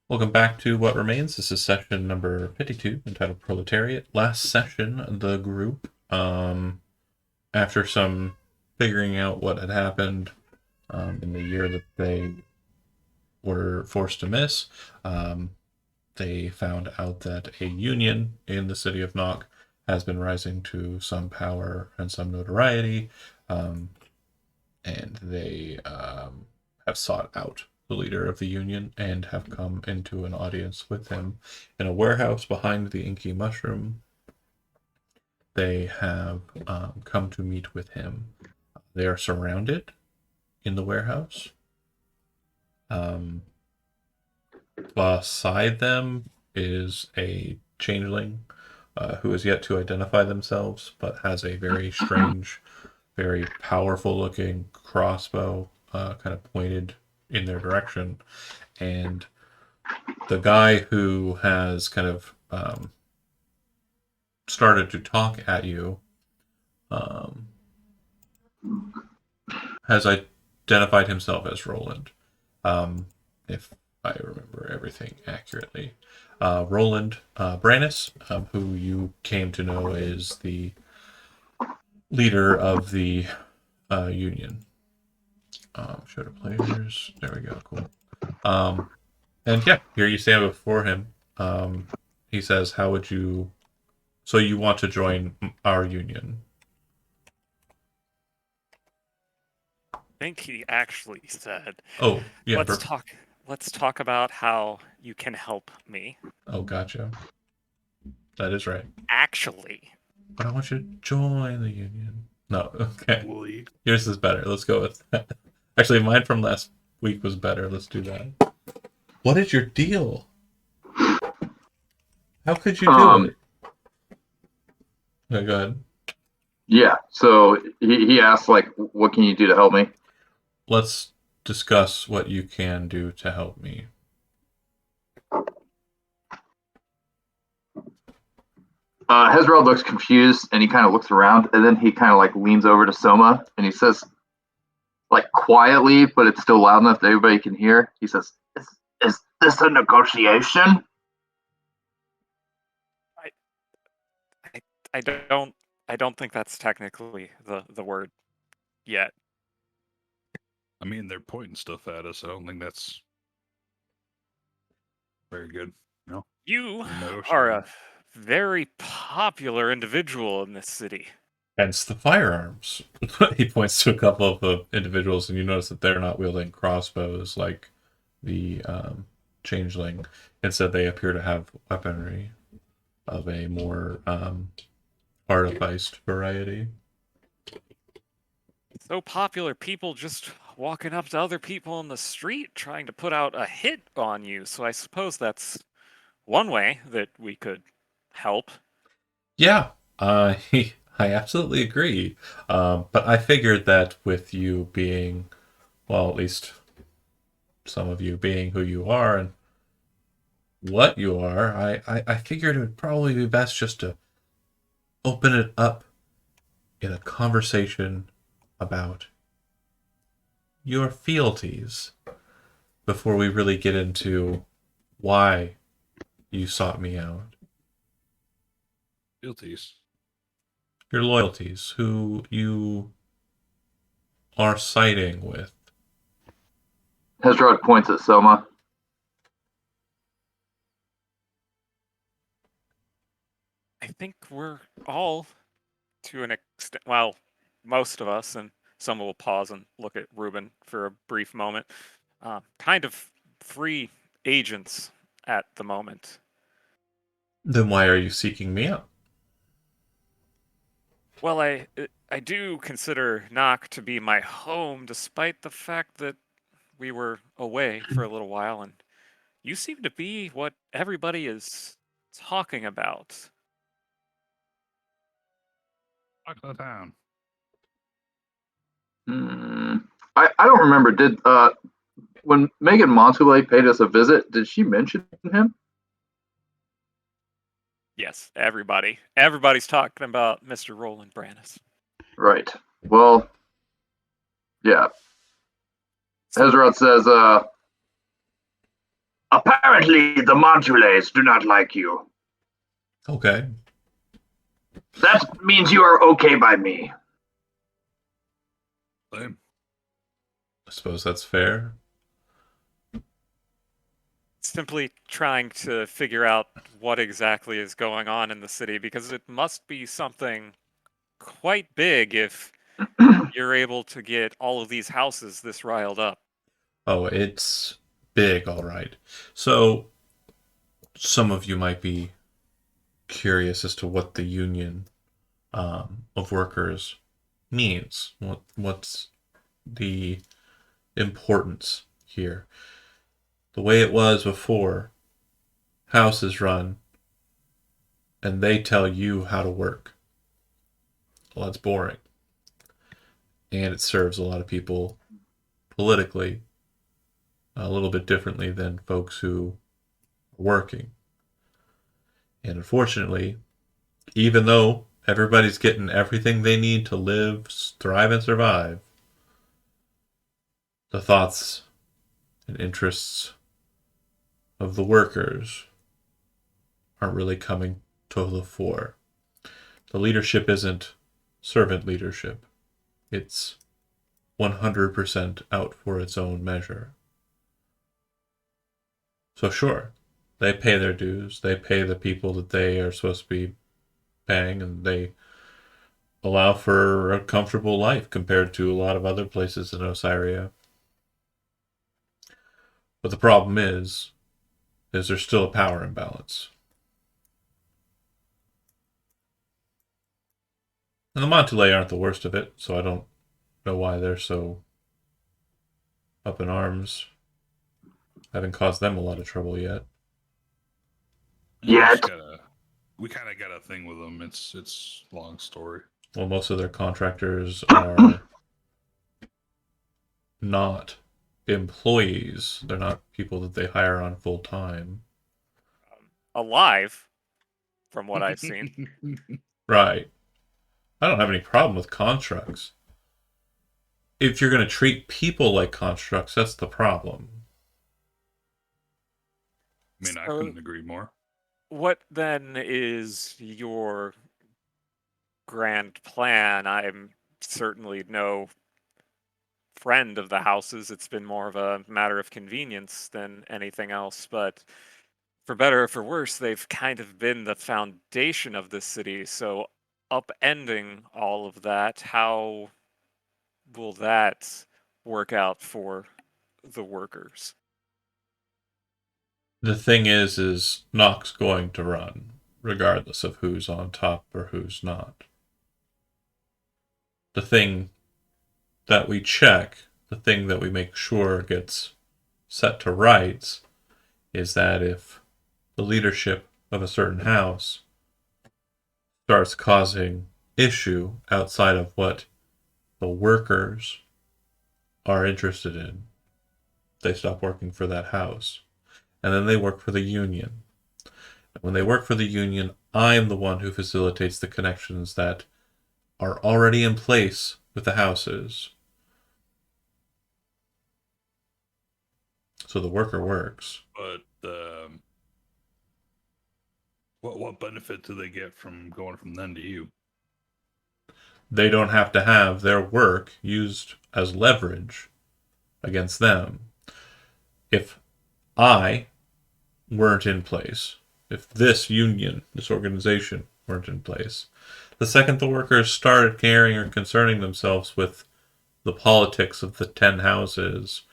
Welcome back to What Remains. This is session number 52, entitled Proletariat. Last session, the group, after some figuring out what had happened in the year that they were forced to miss, um, they found out that a union in the city of Knock has been rising to some power and some notoriety, um, and they have sought out the leader of the union and have come into an audience with him in a warehouse behind the inky mushroom. They have come to meet with him. They are surrounded in the warehouse. Um, Beside them is a changeling who is yet to identify themselves, but has a very strange, very powerful looking crossbow kind of pointed in their direction. And the guy who has kind of started to talk at you um, has identified himself as Roland, if I remember everything accurately. Roland Brannis, who you came to know is the leader of the union. Show to players. There we go. Cool. And yeah, here you stand before him. He says, "How would you? So you want to join our union?" I think he actually said, Oh, yeah. "Let's talk. Let's talk about how you can help me." Oh, gotcha. That is right. Actually, But I want you to join the union. No, okay. Actually, Yours is better. Let's go with that. Actually, mine from last week was better. Let's do that. What is your deal? How could you do Um, it? Okay, go ahead. yeah. So he asked, like, what can you do to help me? Let's discuss what you can do to help me. Hezrod looks confused and he kind of looks around and then he kind of like leans over to Soma and he says, like quietly, but it's still loud enough that everybody can hear. He says, "Is this a negotiation?" I, I, I don't, I don't think that's technically the word yet. I mean, they're pointing stuff at us. I don't think that's very good. No, You no, are a very popular individual in this city. Hence the firearms. He points to a couple of the individuals, and you notice that they're not wielding crossbows like the changeling. Instead, they appear to have weaponry of a more artificed variety. So popular, people just walking up to other people in the street trying to put out a hit on you. So I suppose that's one way that we could help. Yeah, I absolutely agree. But I figured that with you being, well, at least some of you being who you are and what you are, I figured it would probably be best just to open it up in a conversation about your fealties before we really get into why you sought me out. guilties. Your loyalties, who you are siding with. Hezrod points at Soma. I think we're all, to an extent, well, most of us, and some will pause and look at Ruben for a brief moment, kind of free agents at the moment. Then why are you seeking me out? Well, I do consider Nock to be my home, despite the fact that we were away for a little while, and you seem to be what everybody is talking about. Talk of the town. Hmm. I don't remember. Did when Megan Montoulet paid us a visit, did she mention him? Yes, everybody. Everybody's talking about Mr. Roland Brannis. Right. Well, yeah. So, Hezrod says, apparently Apparently, the Montules do not like you. Okay. That means you are okay by me. Same. I suppose that's fair. Simply trying to figure out what exactly is going on in the city, because it must be something quite big if you're able to get all of these houses this riled up. Oh, it's big, all right. So, some of you might be curious as to what the union of workers means. What's the importance here? The way it was before, houses run, and they tell you how to work. Well, that's boring. And it serves a lot of people politically a little bit differently than folks who are working. And unfortunately, even though everybody's getting everything they need to live, thrive, and survive, the thoughts and interests of the workers aren't really coming to the fore. The leadership isn't servant leadership, it's 100% out for its own measure. So, sure, they pay their dues, they pay the people that they are supposed to be paying, and they allow for a comfortable life compared to a lot of other places in Osiria. But the problem is there's still a power imbalance. And the Montulay aren't the worst of it, so I don't know why they're so up in arms. Haven't caused them a lot of trouble yet. Yet. We kind of got a thing with them. It's a long story. Well, most of their contractors are not employees. They're not people that they hire on full time. Alive, from what I've seen. Right. I don't have any problem with constructs. If you're going to treat people like constructs, that's the problem. I mean, I So- couldn't agree more. What then is your grand plan? I'm certainly no friend of the houses. It's been more of a matter of convenience than anything else. But for better or for worse, they've kind of been the foundation of this city. So upending all of that, how will that work out for the workers? The thing is Nock's going to run, regardless of who's on top or who's not. The thing that we check, the thing that we make sure gets set to rights, is that if the leadership of a certain house starts causing issue outside of what the workers are interested in, they stop working for that house. And then they work for the union. And when they work for the union, I'm the one who facilitates the connections that are already in place with the houses. So the worker works. But what benefit do they get from going from them to you? They don't have to have their work used as leverage against them. If I weren't in place, if this union, this organization weren't in place, the second the workers started caring or concerning themselves with the politics of the 10 houses,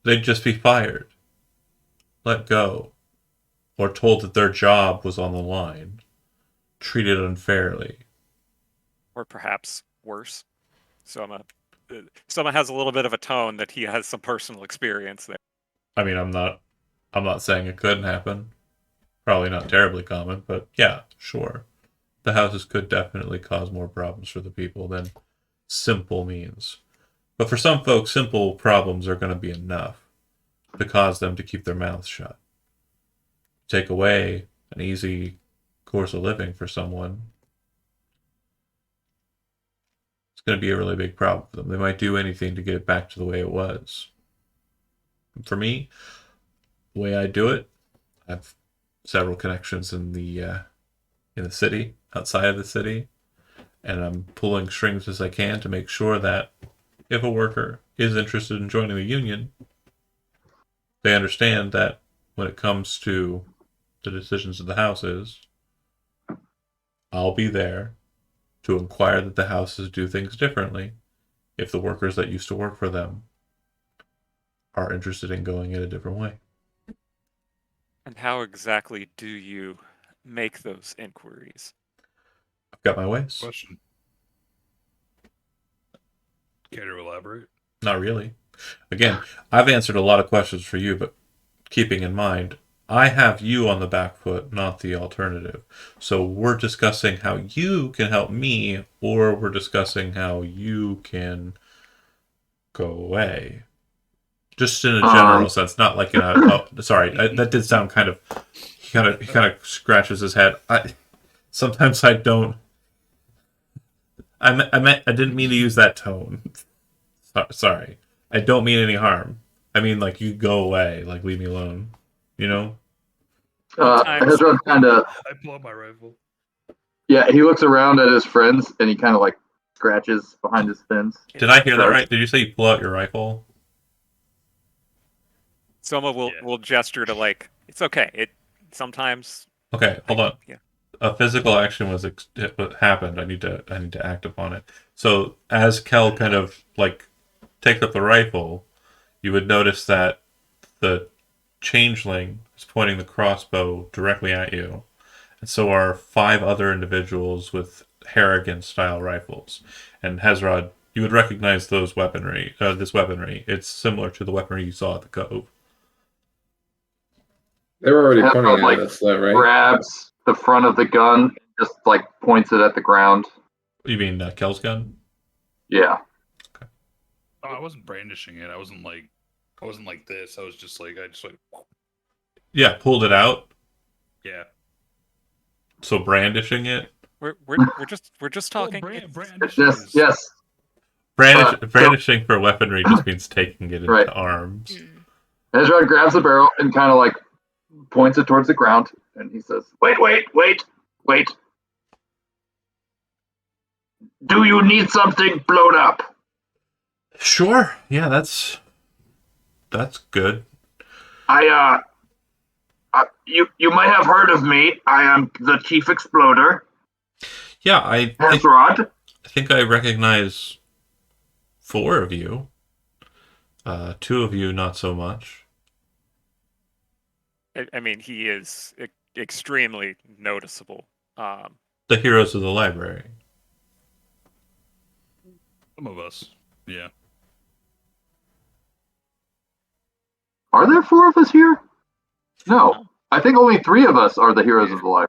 they'd just be fired, let go, or told that their job was on the line, treated unfairly. Or perhaps worse. Soma has a little bit of a tone that he has some personal experience there. I mean, I'm not saying it couldn't happen. Probably not terribly common, but yeah, sure. The houses could definitely cause more problems for the people than simple means. But for some folks, simple problems are going to be enough to cause them to keep their mouths shut. Take away an easy course of living for someone, it's going to be a really big problem for them. They might do anything to get it back to the way it was. For me, way I do it, I have several connections in the city, outside of the city, and I'm pulling strings as I can to make sure that if a worker is interested in joining the union, they understand that when it comes to the decisions of the houses, I'll be there to inquire that the houses do things differently if the workers that used to work for them are interested in going in a different way. And how exactly do you make those inquiries? I've got my ways. Question. Care to elaborate? Not really. Again, I've answered a lot of questions for you, but keeping in mind, I have you on the back foot, not the alternative. So we're discussing how you can help me, or we're discussing how you can go away. Just in a general sense, not like in a. Oh, sorry, that did sound kind of. He kind of scratches his head. Sometimes I don't. I didn't mean to use that tone. Sorry, I don't mean any harm. I mean, like, you go away, like, leave me alone. You know? Hezron kind of, I pull out my rifle. yeah, he looks around at his friends and he kind of like scratches behind his fins. Did I hear that right? Did you say you pull out your rifle? Soma will gesture to, like, it's okay. It sometimes. Okay, hold on. Yeah. A physical action happened. I need to act upon it. So as Kel kind of like takes up the rifle, you would notice that the changeling is pointing the crossbow directly at you, and so are 5 other individuals with Harrigan style rifles. And Hezrod, you would recognize those weaponry. This weaponry. It's similar to the weaponry you saw at the cove. They were already pointing Hezron, at like, us, though, right? grabs the front of the gun, just like points it at the ground. You mean Kel's gun? Yeah. Oh, I wasn't brandishing it. I wasn't like this. I was just like, Yeah, pulled it out. yeah. So brandishing it. We're just talking. Brandishing is... Yes. Brandishing for weaponry just means taking it into Right. arms. Hezron grabs the barrel and kind of like points it towards the ground, and he says, "Wait. Do you need something blown up?" Sure. Yeah, that's good. You might have heard of me. I am the Chief Exploder, Yeah, I Hezrod. think I recognize 4 of you. 2 of you, not so much. I mean, he is extremely noticeable. The heroes of the library. Some of us. Yeah. Are there 4 of us here? No. I think only 3 of us are the heroes of the library.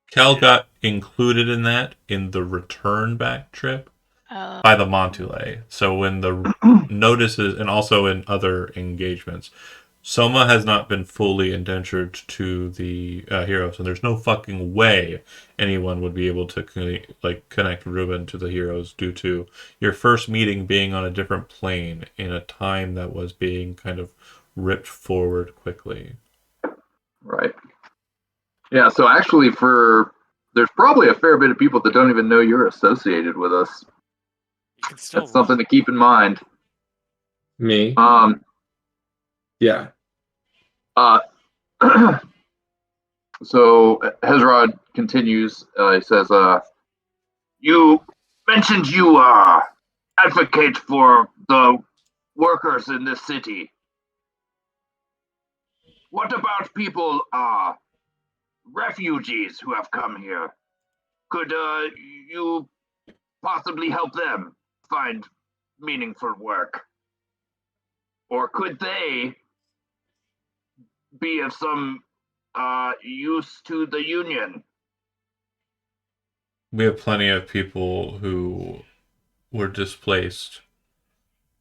Kel got included in that in the return back trip by the Montule. So when the notices, and also in other engagements, Soma has not been fully indentured to the heroes, and there's no fucking way anyone would be able to connect Ruben to the heroes due to your first meeting being on a different plane in a time that was being kind of ripped forward quickly. Right. Yeah, so actually there's probably a fair bit of people that don't even know you're associated with us. You can still That's something to keep in mind. Me? Yeah. So Hezrod continues. He says, "You mentioned you advocate for the workers in this city. What about people, refugees who have come here? Could you possibly help them find meaningful work? Or could they be of some use to the union?" We have plenty of people who were displaced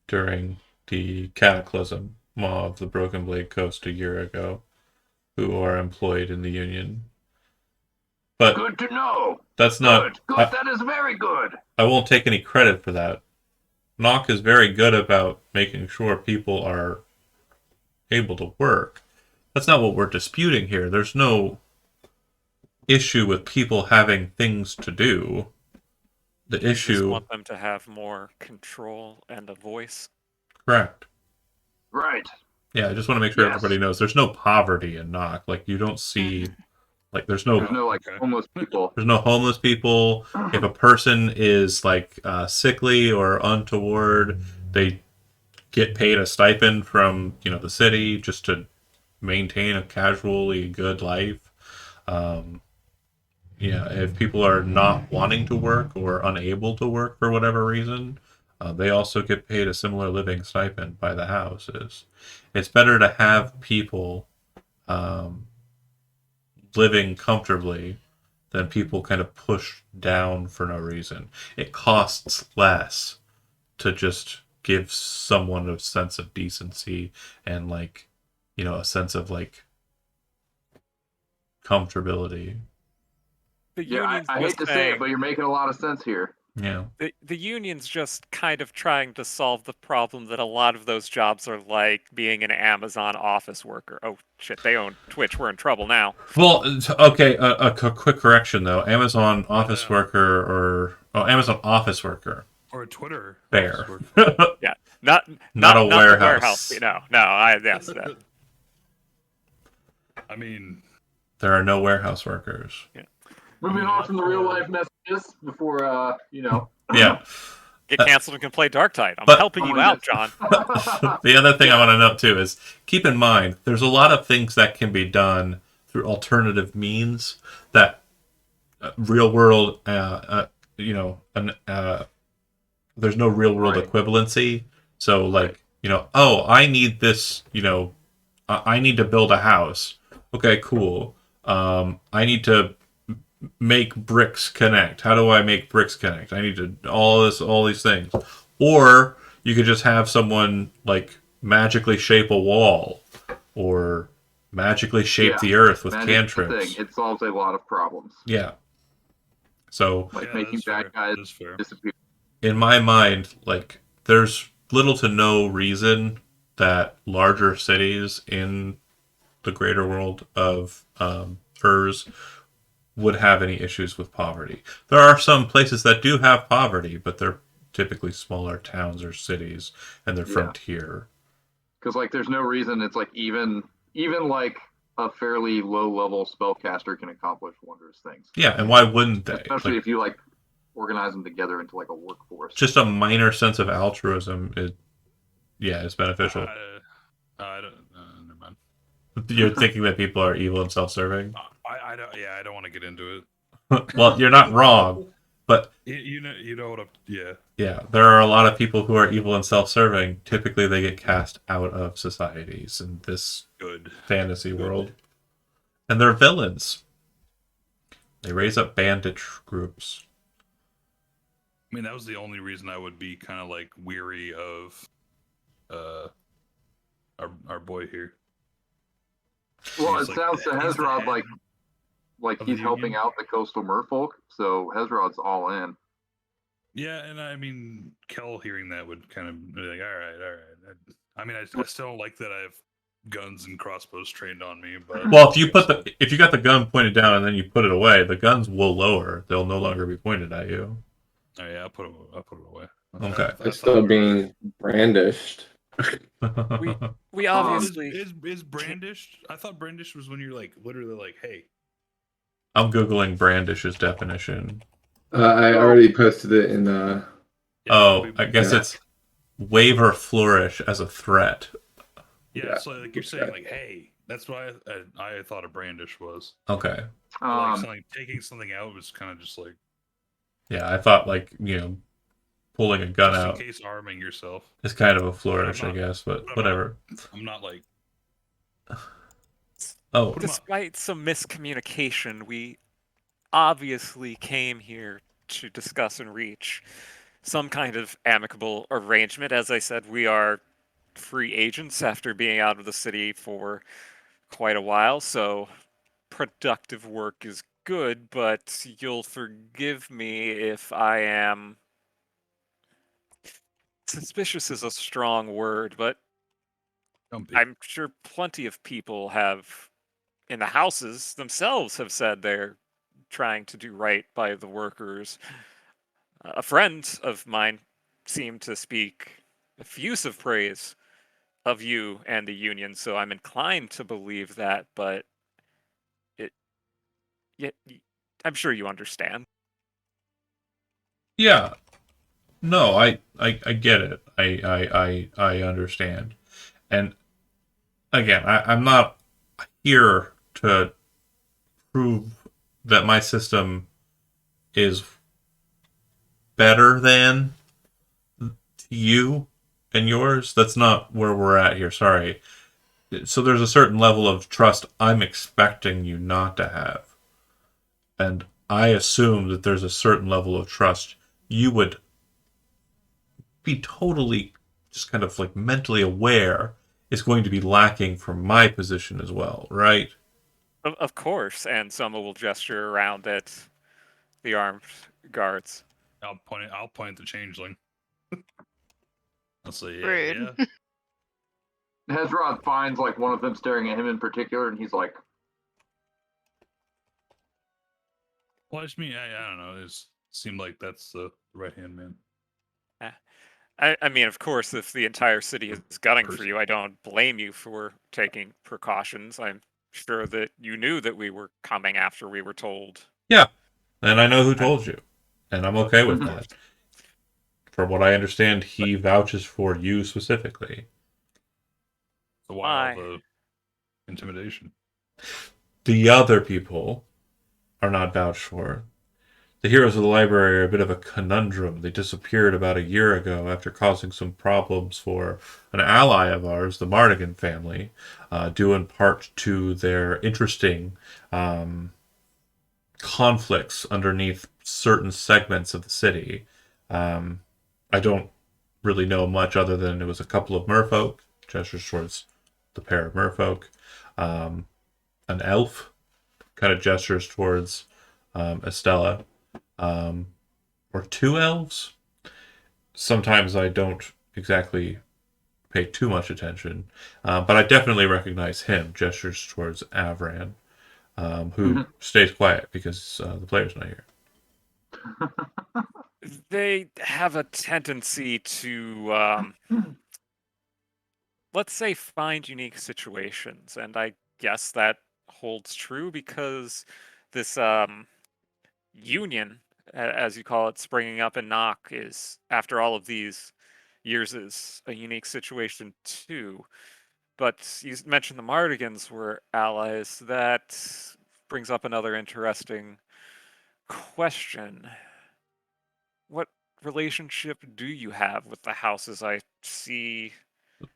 during the cataclysm of the Broken Blade Coast a year ago who are employed in the Union. But good to know. That's not... Good. That is very good. I won't take any credit for that. Nock is very good about making sure people are able to work. That's not what we're disputing here. There's no issue with people having things to do. The You just issue, want them to have more control and a voice. correct. Right. Yeah, I just want to make sure Yes. everybody knows there's no poverty in Knock. Like, you don't see, like, there's There's no no like Okay. homeless people. homeless people. If a person is like sickly or untoward, they get paid a stipend from the city just to maintain a casually good life. Um, if people are not wanting to work or unable to work for whatever reason, they also get paid a similar living stipend by the houses. It's better to have people um, living comfortably than people kind of pushed down for no reason. It costs less to just give someone a sense of decency and like, a sense of like comfortability. The Yeah, union's I hate just to say saying, it, but you're making a lot of sense here. Yeah. the union's just kind of trying to solve the problem that a lot of those jobs are like being an Amazon office worker. Oh shit, they own Twitch. We're in trouble now. Well, okay. A quick correction though. Amazon office yeah. worker Amazon office worker. Or a Twitter. Fair. Yeah, not Not a the warehouse. No, yes. I mean, There are no warehouse workers. Moving on from the real life messages before Yeah. Get canceled and can play Dark Tide. I'm But- helping you out, John. The other thing I want to note too is keep in mind there's a lot of things that can be done through alternative means that real world, there's no real world Right. equivalency. So like, I need this, I need to build a house. Okay, cool. I need to make bricks connect. How do I make bricks connect? I need to all these things. Or you could just have someone like magically shape a wall or magically shape Yeah, the earth with Magic's the cantrips. thing. It solves a lot of problems. Yeah. So Like yeah, making that's bad fair. guys That's fair. disappear. in my mind, like there's little to no reason that larger cities in the greater world of Urs would have any issues with poverty. There are some places that do have poverty, but they're typically smaller towns or cities, and they're Yeah. frontier. Because like there's no reason it's like even like a fairly low level spellcaster can accomplish wondrous things. Yeah, and why wouldn't they? Especially Like, if you like organize them together into like a workforce. just a minor sense of altruism is beneficial. I don't. Never mind. You're thinking that people are evil and self-serving? I don't. Yeah, I don't want to get into it. Well, you're not wrong, but You know what? Yeah. yeah, there are a lot of people who are evil and self-serving. Typically, they get cast out of societies in this Good. fantasy world, and they're villains. They raise up bandit groups. I mean, that was the only reason I would be kind of like weary of, our boy here. Well, He's it like sounds to he's the Hezrod head like of he's the helping union. out the coastal merfolk, so Hezrod's all in. Yeah, and I mean, Kel hearing that would kind of be like, all right. I mean, I still don't like that I have guns and crossbows trained on me, but Well, if you got the gun pointed down and then you put it away, the guns will lower. They'll no longer be pointed at you. Oh yeah, I'll put it away. Okay. It's still being brandished. We obviously is brandished. I thought brandished was when you're like literally like, hey. I'm googling brandish's definition. I already posted it in the. Oh, I guess Yeah. it's wave or flourish as a threat. Yeah, it's like you're saying like, hey. That's what I thought a brandish was. Okay. Like taking something out was kind of just like. Yeah, I thought like pulling a gun Just out in case arming yourself. is kind of a flourish, I'm I not- guess, but I'm whatever. I'm not like. Oh, despite some miscommunication, we obviously came here to discuss and reach some kind of amicable arrangement. As I said, we are free agents after being out of the city for quite a while, so productive work is good, but you'll forgive me if I am. Suspicious is a strong word, but Don't be. I'm sure plenty of people have, in the houses themselves, have said they're trying to do right by the workers. A friend of mine seemed to speak effusive praise of you and the union, so I'm inclined to believe that, but it, yeah, I'm sure you understand. Yeah. No, I get it. I understand. And again, I'm not here to prove that my system is better than you and yours. That's not where we're at here. Sorry. So there's a certain level of trust I'm expecting you not to have. And I assume that there's a certain level of trust you would be totally just kind of like mentally aware is going to be lacking from my position as well, right? Of course, and Soma will gesture around at the armed guards. I'll point at the changeling. I'll say, yeah, Rude. yeah. Hezrod finds like one of them staring at him in particular, and he's like, Well, I just mean, I don't know. It seemed like that's the right hand man. I mean, of course, if the entire city is gunning for Person. you, I don't blame you for taking precautions. I'm sure that you knew that we were coming after we were told. Yeah. And I know who told you. And I'm okay with Mhm. that. From what I understand, he vouches for you specifically. So why all Why? the intimidation? The other people are not vouched for. The heroes of the library are a bit of a conundrum. They disappeared about a year ago after causing some problems for an ally of ours, the Mardigan family, due in part to their interesting conflicts underneath certain segments of the city. I don't really know much other than it was a couple of merfolk, gestures towards the pair of merfolk, an elf, kind of gestures towards Estella, or two elves. Sometimes I don't exactly pay too much attention, but I definitely recognize him, gestures towards Avran, who stays quiet because the player's not here. They have a tendency to, let's say, find unique situations, and I guess that holds true because this union, as you call it, springing up in Nock is, after all of these years, is a unique situation too. But you mentioned the Mardigans were allies. That brings up another interesting question. What relationship do you have with the houses? I see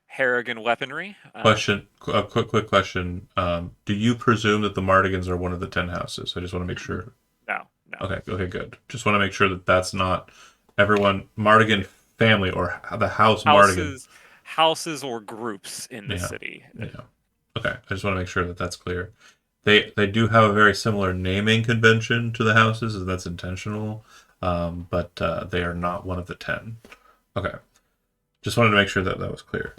Harrigan weaponry. Question, a quick question. Do you presume that the Mardigans are one of the 10 houses? I just want to make sure. No. Okay, good. Just want to make sure that that's not everyone Mardigan family or the house Mardigan. Houses or groups in the Yeah, city. yeah. Okay, I just want to make sure that that's clear. They do have a very similar naming convention to the houses, and that's intentional. But they are not one of the 10. Okay, just wanted to make sure that that was clear.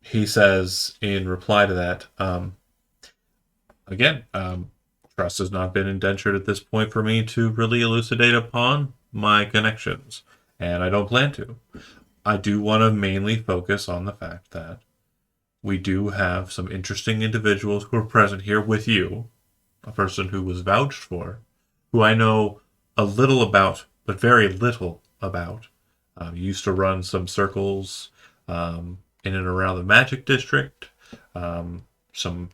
He says in reply to that, again, trust has not been indentured at this point for me to really elucidate upon my connections, and I don't plan to. I do want to mainly focus on the fact that we do have some interesting individuals who are present here with you, a person who was vouched for, who I know a little about, but very little about. Used to run some circles in and around the Magic District, some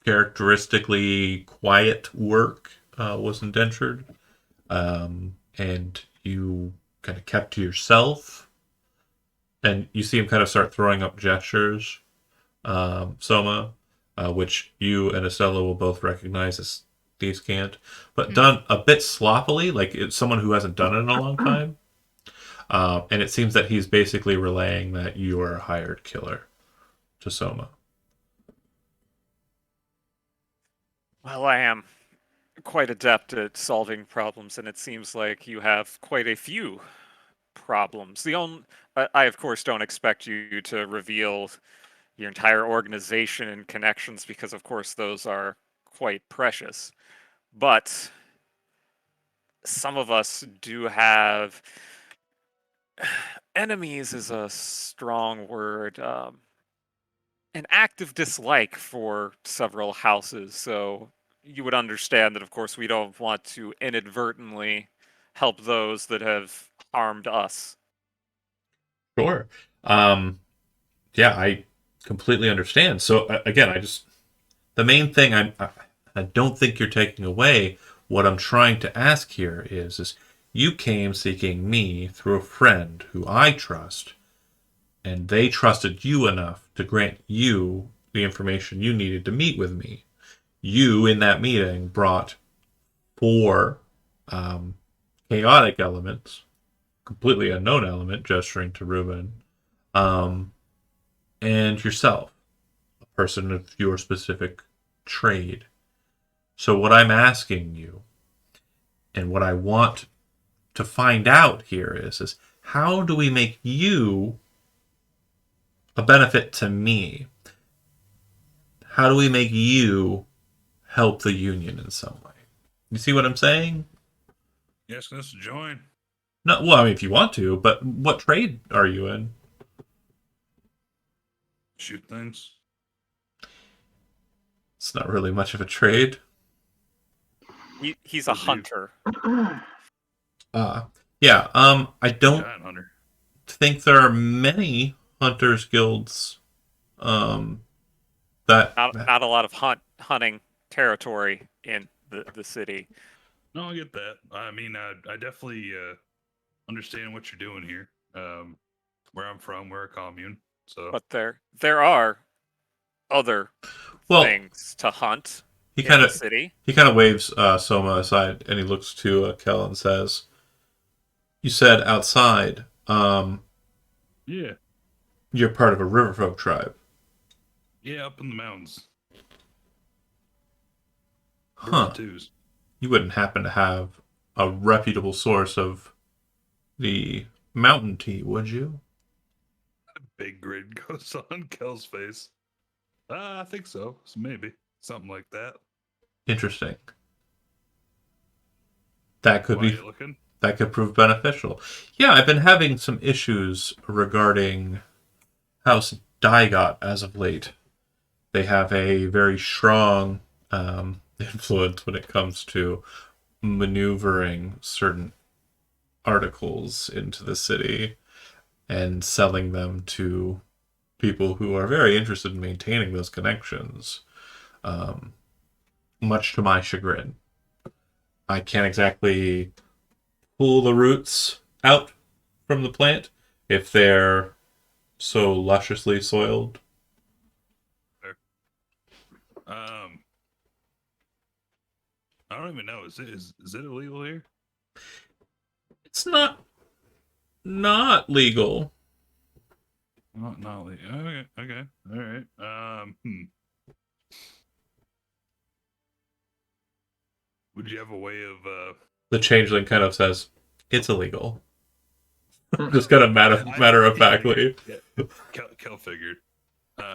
characteristically quiet work was indentured, and you kind of kept to yourself. And you see him kind of start throwing up gestures, Soma, which you and Estella will both recognize as thieves can't, but done a bit sloppily, like it's someone who hasn't done it in a long time. And it seems that he's basically relaying that you are a hired killer to Soma. Well, I am quite adept at solving problems, and it seems like you have quite a few problems. I of course don't expect you to reveal your entire organization and connections because of course those are quite precious. But some of us do have enemies is a strong word. An active dislike for several houses, so you would understand that of course we don't want to inadvertently help those that have harmed us. Sure. Yeah, I completely understand. So again, the main thing I don't think you're taking away. What I'm trying to ask here is you came seeking me through a friend who I trust, and they trusted you enough to grant you the information you needed to meet with me. You, in that meeting, brought four um, chaotic elements, completely unknown element, gesturing to Ruben, um, and yourself, a person of your specific trade. So, what I'm asking you, and what I want to find out here is how do we make you a benefit to me? How do we make you help the union in some way? You see what I'm saying? You asking us to join? No, well, I mean, if you want to, but what trade are you in? Shoot things. It's not really much of a trade. He's a Would you? hunter. Yeah. I don't Giant hunter. think there are many hunters guilds. That Not a lot of hunting territory in the city. No, I get that. I mean, I definitely understand what you're doing here. Where I'm from, we're a commune, so But there are other well, things to hunt he in kind the of city. he kind of waves Soma aside, and he looks to Kel and says, "You said outside. yeah, You're part of a riverfolk tribe, yeah, up in the mountains, huh? twos. You wouldn't happen to have a reputable source of the mountain tea, would you?" Big grin goes on Kel's face. I think so. Maybe something like that. Interesting. That could Why are be you looking? that could prove beneficial. Yeah, I've been having some issues regarding House Daigot as of late. They have a very strong influence when it comes to maneuvering certain articles into the city and selling them to people who are very interested in maintaining those connections, um, much to my chagrin. I can't exactly pull the roots out from the plant if they're so lusciously soiled. Um, I don't even know. Is it illegal here? It's not legal. Not legal. Okay. All right. Would you have a way of The changeling kind of says it's illegal. Just kind of matter of factly. Yeah, Kel figured.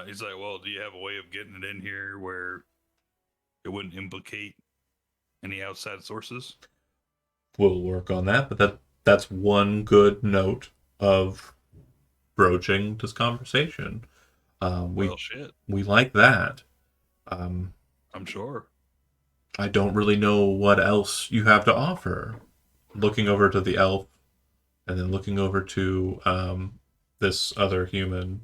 He's like, well, do you have a way of getting it in here where it wouldn't implicate any outside sources? We'll work on that, but that's one good note of broaching this conversation. Well, shit. We like that. Um, I'm sure. I don't really know what else you have to offer. Looking over to the elf, and then looking over to this other human.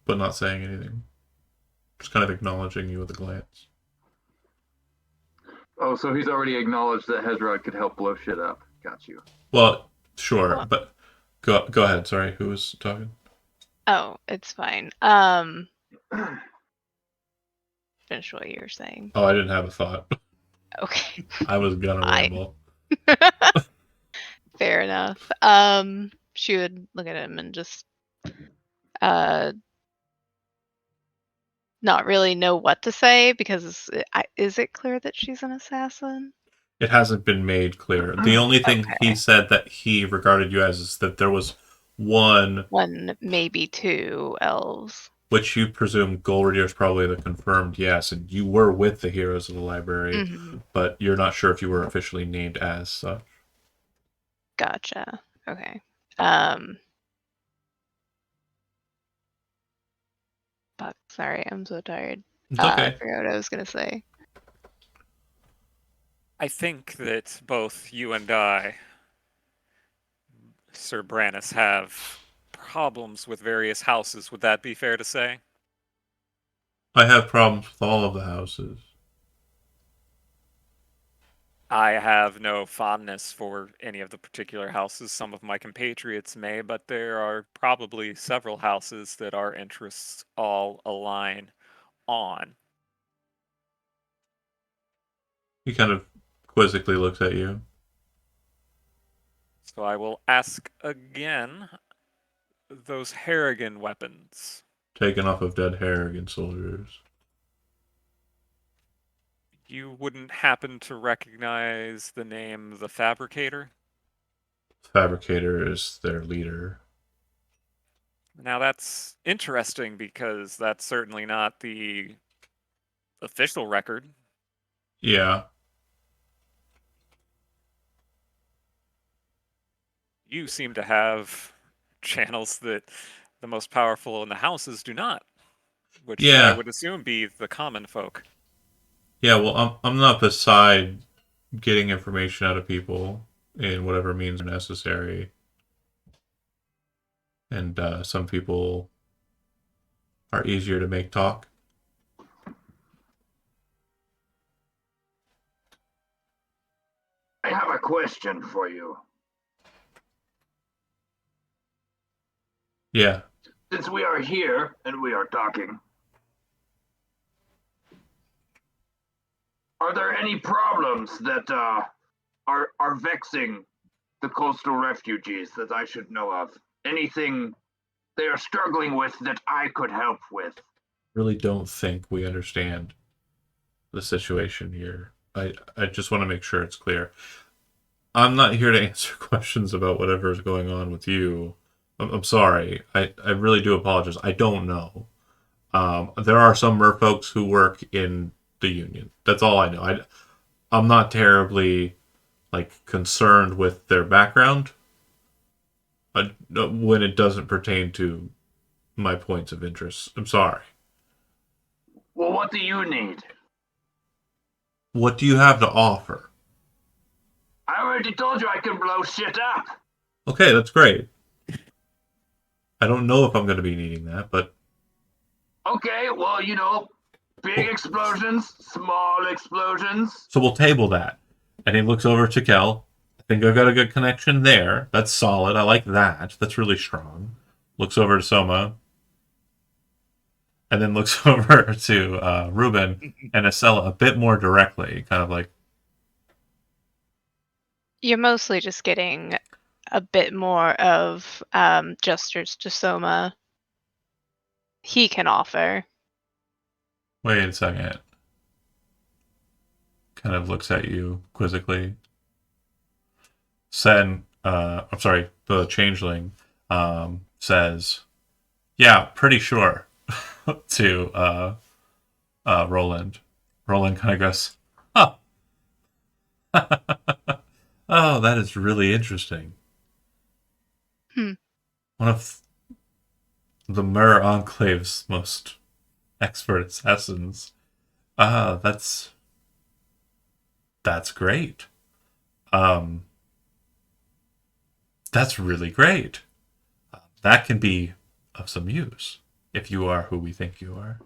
But not saying anything. Just kind of acknowledging you with a glance. Oh, so he's already acknowledged that Hezrod could help blow shit up. Got you. Well, sure, Well- but go ahead. Sorry, who was talking? Oh, it's fine. Finish what you're saying. Oh, I didn't have a thought. Okay. I was gonna Fine. ramble. Fair enough. She would look at him and just not really know what to say because is it clear that she's an assassin? It hasn't been made clear. The only thing he Okay. said that he regarded you as is that there was one, One, maybe two elves. which you presume Golridir is probably the confirmed yes, and you were with the Heroes of the Library, Hmm. but you're not sure if you were officially named as such. Gotcha. Okay. Fuck, sorry, I'm so tired. It's I okay. forgot what I was gonna say. I think that both you and I, Sir Brannis, have problems with various houses. Would that be fair to say? I have problems with all of the houses. I have no fondness for any of the particular houses. Some of my compatriots may, but there are probably several houses that our interests all align on. He kind of quizzically looks at you. So I will ask again, those Harrigan weapons. Taken off of dead Harrigan soldiers. You wouldn't happen to recognize the name the Fabricator? Fabricator is their leader. Now that's interesting because that's certainly not the official record. Yeah. You seem to have channels that the most powerful in the houses do not, which I Yeah. would assume be the common folk. Yeah, well, I'm not beside getting information out of people in whatever means are necessary. And some people are easier to make talk. I have a question for you. Yeah. Since we are here and we are talking, are there any problems that are vexing the coastal refugees that I should know of? Anything they are struggling with that I could help with? Really don't think we understand the situation here. I just want to make sure it's clear. I'm not here to answer questions about whatever is going on with you. I'm sorry. I really do apologize. I don't know. There are some merfolks who work in the union. That's all I know. I'm not terribly concerned with their background when it doesn't pertain to my points of interest. I'm sorry. Well, what do you need? What do you have to offer? I already told you I can blow shit up. Okay, that's great. I don't know if I'm going to be needing that, but Okay, well, big explosions, small explosions. so we'll table that. And he looks over to Kel. I think I've got a good connection there. That's solid. I like that. That's really strong. Looks over to Soma. And then looks over to Ruben and Estella a bit more directly, kind of like, You're mostly just getting a bit more of gestures to Soma he can offer. wait a second. Kind of looks at you quizzically. I'm sorry, the changeling says, yeah, pretty sure to Roland. Roland kind of goes, huh. Oh, that is really interesting. Hmm. One of the Mur Enclave's most expert assassins. Ah, that's great. That's really great. That can be of some use if you are who we think you are.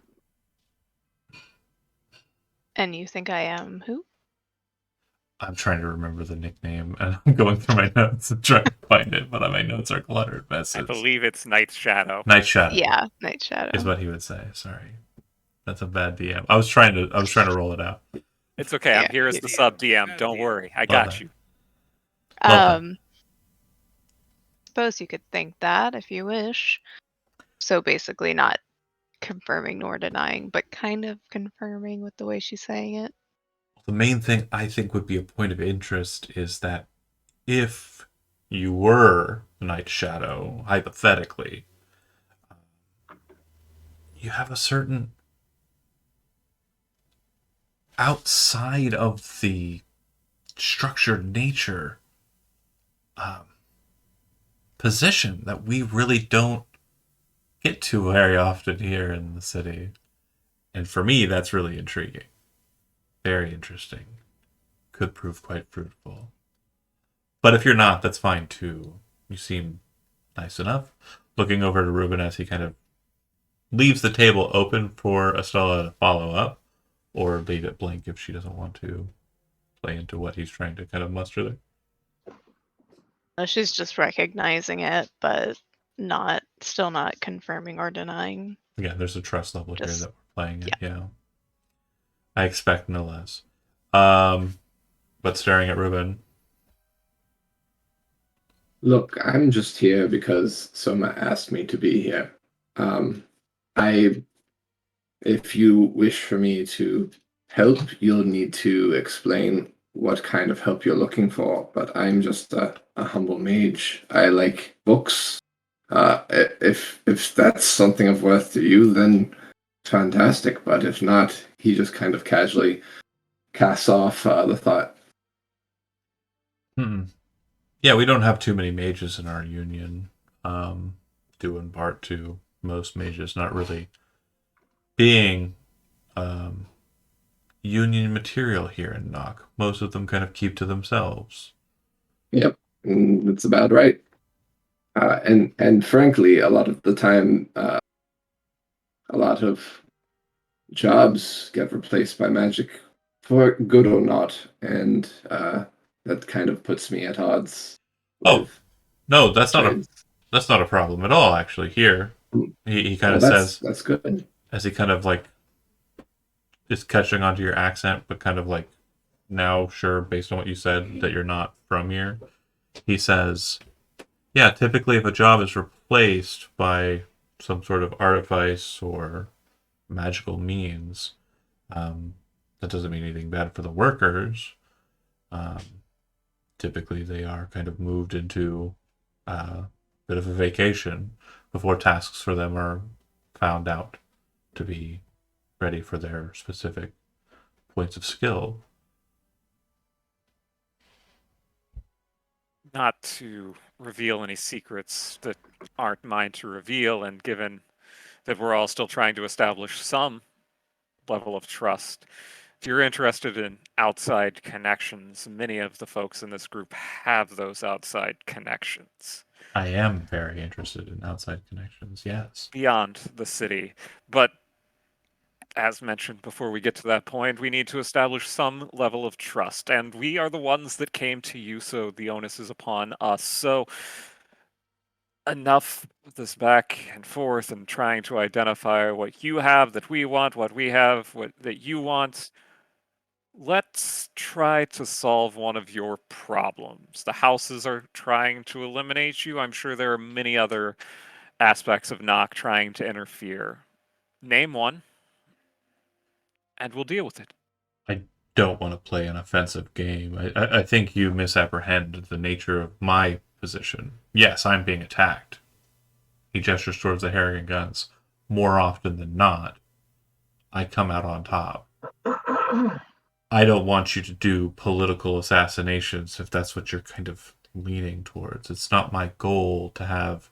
And you think I am who? I'm trying to remember the nickname, and I'm going through my notes and trying to find it, but my notes are cluttered messes. I believe it's Night Shadow. Night Shadow. Yeah, Night Shadow. Is what he would say. Sorry. That's a bad DM. I was trying to roll it out. It's okay. Yeah, I'm here as the sub DM. Don't worry. I got that. you. Love that. Suppose you could think that if you wish. So basically not confirming nor denying, but kind of confirming with the way she's saying it. The main thing I think would be a point of interest is that if you were the Night Shadow, hypothetically, you have a certain outside of the structured nature position that we really don't get to very often here in the city. And for me, that's really intriguing. Very interesting. Could prove quite fruitful. But if you're not, that's fine too. You seem nice enough. Looking over to Ruben as he kind of leaves the table open for Estella to follow up, or leave it blank if she doesn't want to play into what he's trying to kind of muster there. She's just recognizing it, but still not confirming or denying. Again, there's a trust level here Just- that we're playing at, yeah. I expect no less. But staring at Ruben, Look, I'm just here because Soma asked me to be here. If you wish for me to help, you'll need to explain what kind of help you're looking for. But I'm just a humble mage. I like books. If that's something of worth to you, then fantastic. But if not, he just kind of casually casts off the thought. Yeah, we don't have too many mages in our union, due in part to most mages not really being union material here in Nock. Most of them kind of keep to themselves. Yep, that's about right. And frankly, a lot of the time, a lot of jobs get replaced by magic, for good or not, and that kind of puts me at odds. Oh, with no, that's trades. not a problem at all. Actually, here he kind of says that's good. as he kind of like is catching onto your accent, but kind of like now sure based on what you said that you're not from here. He says, yeah, typically if a job is replaced by some sort of artifice or magical means, that doesn't mean anything bad for the workers. Typically they are kind of moved into a bit of a vacation before tasks for them are found out to be ready for their specific points of skill. Not to reveal any secrets that aren't mine to reveal, and given that we're all still trying to establish some level of trust, if you're interested in outside connections, many of the folks in this group have those outside connections I am very interested in outside connections, yes. beyond the city. But as mentioned before we get to that point, we need to establish some level of trust, and we are the ones that came to you, so the onus is upon us. So enough of this back and forth and trying to identify what you have that we want, what we have what that you want. Let's try to solve one of your problems. The houses are trying to eliminate you. I'm sure there are many other aspects of Nock trying to interfere. Name one, and we'll deal with it. I don't want to play an offensive game. I think you misapprehend the nature of my position. Yes, I'm being attacked. He gestures towards the Harrigan guns. More often than not, I come out on top. I don't want you to do political assassinations if that's what you're kind of leaning towards. It's not my goal to have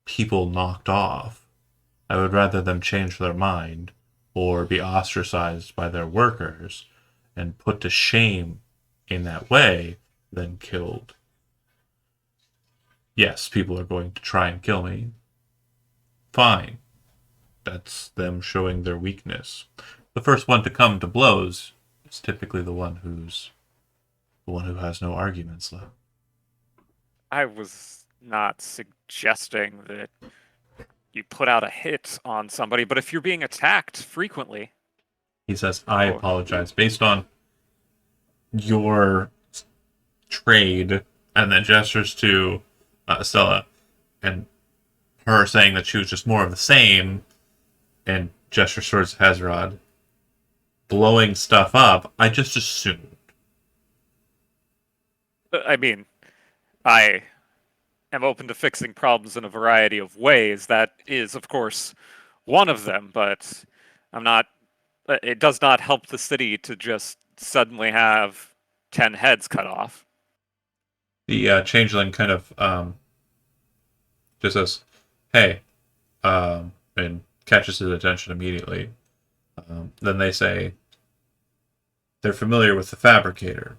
people knocked off. I would rather them change their mind or be ostracized by their workers and put to shame in that way than killed. Yes, people are going to try and kill me. Fine. That's them showing their weakness. The first one to come to blows is typically the one who has no arguments left. I was not suggesting that you put out a hit on somebody, but if you're being attacked frequently, He says, I apologize. Based on your trade, and then gestures to Stella, and her saying that she was just more of the same, and gestures towards Hezrod, blowing stuff up, I just assumed. I mean, I am open to fixing problems in a variety of ways. That is, of course, one of them, but I'm not. It does not help the city to just suddenly have 10 heads cut off. The changeling kind of just says, "Hey," and catches his attention immediately. Then they say, "They're familiar with the fabricator.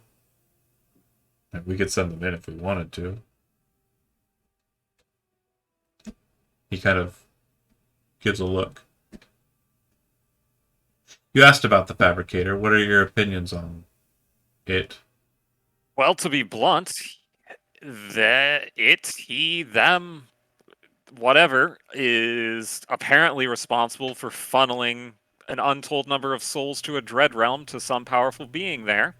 And we could send them in if we wanted to." He kind of gives a look. You asked about the fabricator. What are your opinions on it? Well, to be blunt, he, them, whatever, is apparently responsible for funneling an untold number of souls to a dread realm to some powerful being there,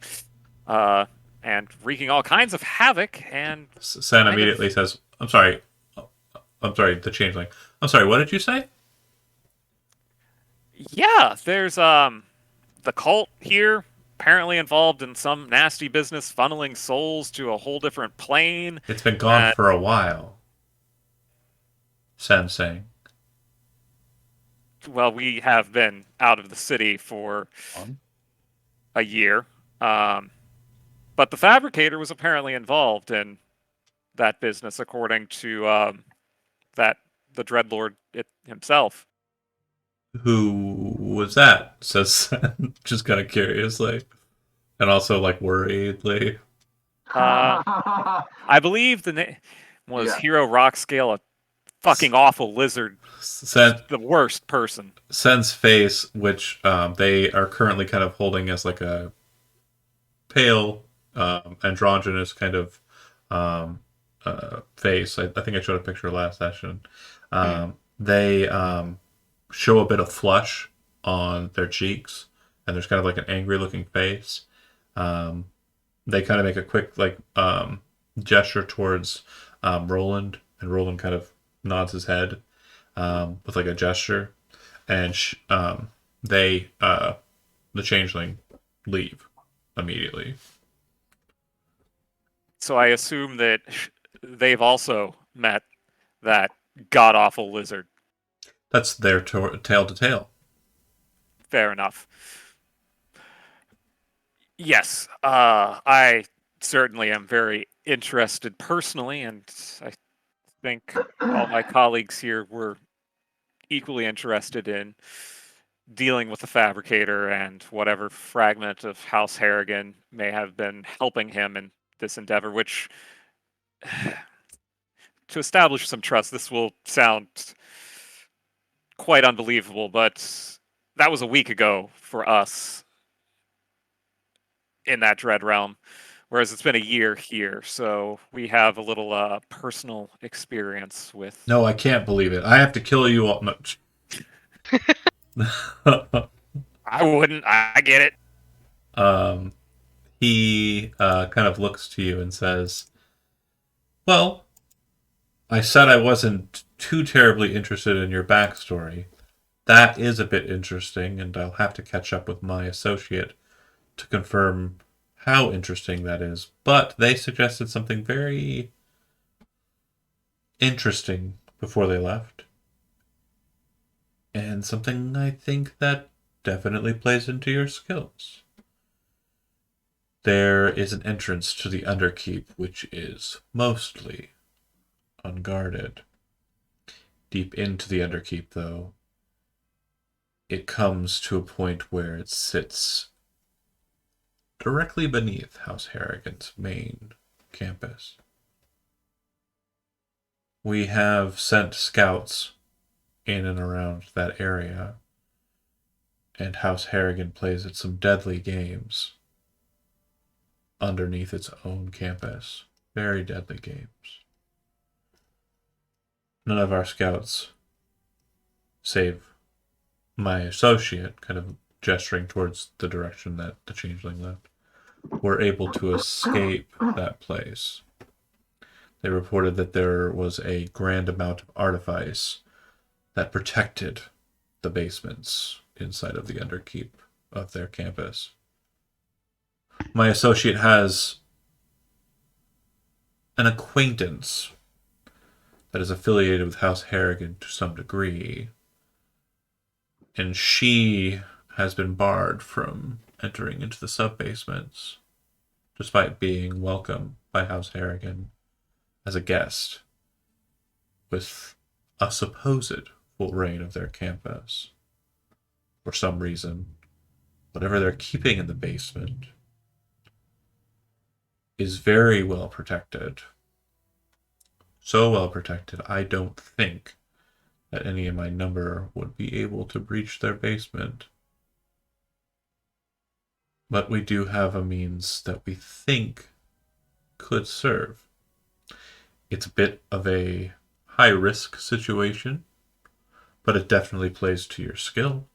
and wreaking all kinds of havoc. And Sen kind immediately of- says, "I'm sorry. I'm sorry, the changeling. I'm sorry, what did you say?" yeah, there's the cult here apparently involved in some nasty business funneling souls to a whole different plane. It's been gone for a while. Sen's saying. Well, we have been out of the city for a year. But the fabricator was apparently involved in that business, according to the Dreadlord himself. Who was that? Says Sen, just kind of curiously. And also, like, worriedly. I believe the name was Yeah. Hero Rockscale, a fucking awful lizard, Sen, the worst person. Sen's face, which they are currently kind of holding as like a pale, androgynous kind of face. I think I showed a picture last session. They show a bit of flush on their cheeks, and there's kind of like an angry looking face. They kind of make a quick gesture towards Roland, and Roland kind of nods his head with like a gesture, and they the changeling leave immediately. So I assume that they've also met that god awful lizard. That's their tale to tale. Fair enough. Yes, I certainly am very interested personally, and I think all my colleagues here were equally interested in dealing with the fabricator and whatever fragment of House Harrigan may have been helping him in this endeavor, which, to establish some trust, this will sound quite unbelievable, but that was a week ago for us in that dread realm, whereas it's been a year here, so we have a little personal experience with. No, I can't believe it. I have to kill you all. No. I wouldn't. I get it. He kind of looks to you and says, "Well, I said I wasn't too terribly interested in your backstory. That is a bit interesting, and I'll have to catch up with my associate to confirm how interesting that is. But they suggested something very interesting before they left. And something I think that definitely plays into your skills. There is an entrance to the Underkeep which is mostly unguarded. Deep into the Underkeep, though, it comes to a point where it sits directly beneath House Harrigan's main campus. We have sent scouts in and around that area, and House Harrigan plays at some deadly games underneath its own campus. Very deadly games. None of our scouts, save my associate, kind of gesturing towards the direction that the changeling left, were able to escape that place. They reported that there was a grand amount of artifice that protected the basements inside of the Underkeep of their campus. My associate has an acquaintance that is affiliated with House Harrigan to some degree, and she has been barred from entering into the sub-basements, despite being welcome by House Harrigan as a guest, with a supposed full reign of their campus. For some reason, whatever they're keeping in the basement is very well protected. So well protected, I don't think that any in my number would be able to breach their basement. But we do have a means that we think could serve. It's a bit of a high-risk situation, but it definitely plays to your skill.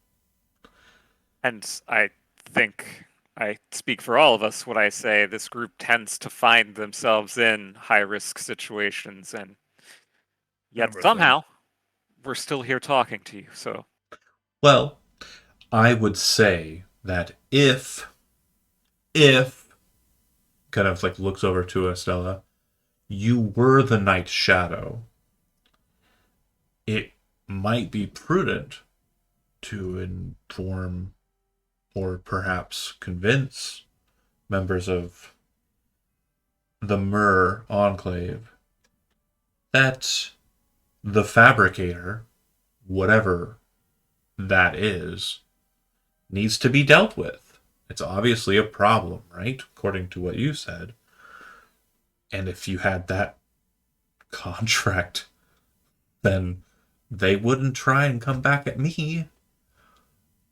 And I think I speak for all of us when I say this group tends to find themselves in high-risk situations, and yet 100%. somehow we're still here talking to you. So, Well, I would say that if kind of like looks over to Estella, you were the Night Shadow, it might be prudent to inform or perhaps convince members of the Myrrh Enclave that the Fabricator, whatever that is, needs to be dealt with. It's obviously a problem, right? According to what you said. And if you had that contract, then they wouldn't try and come back at me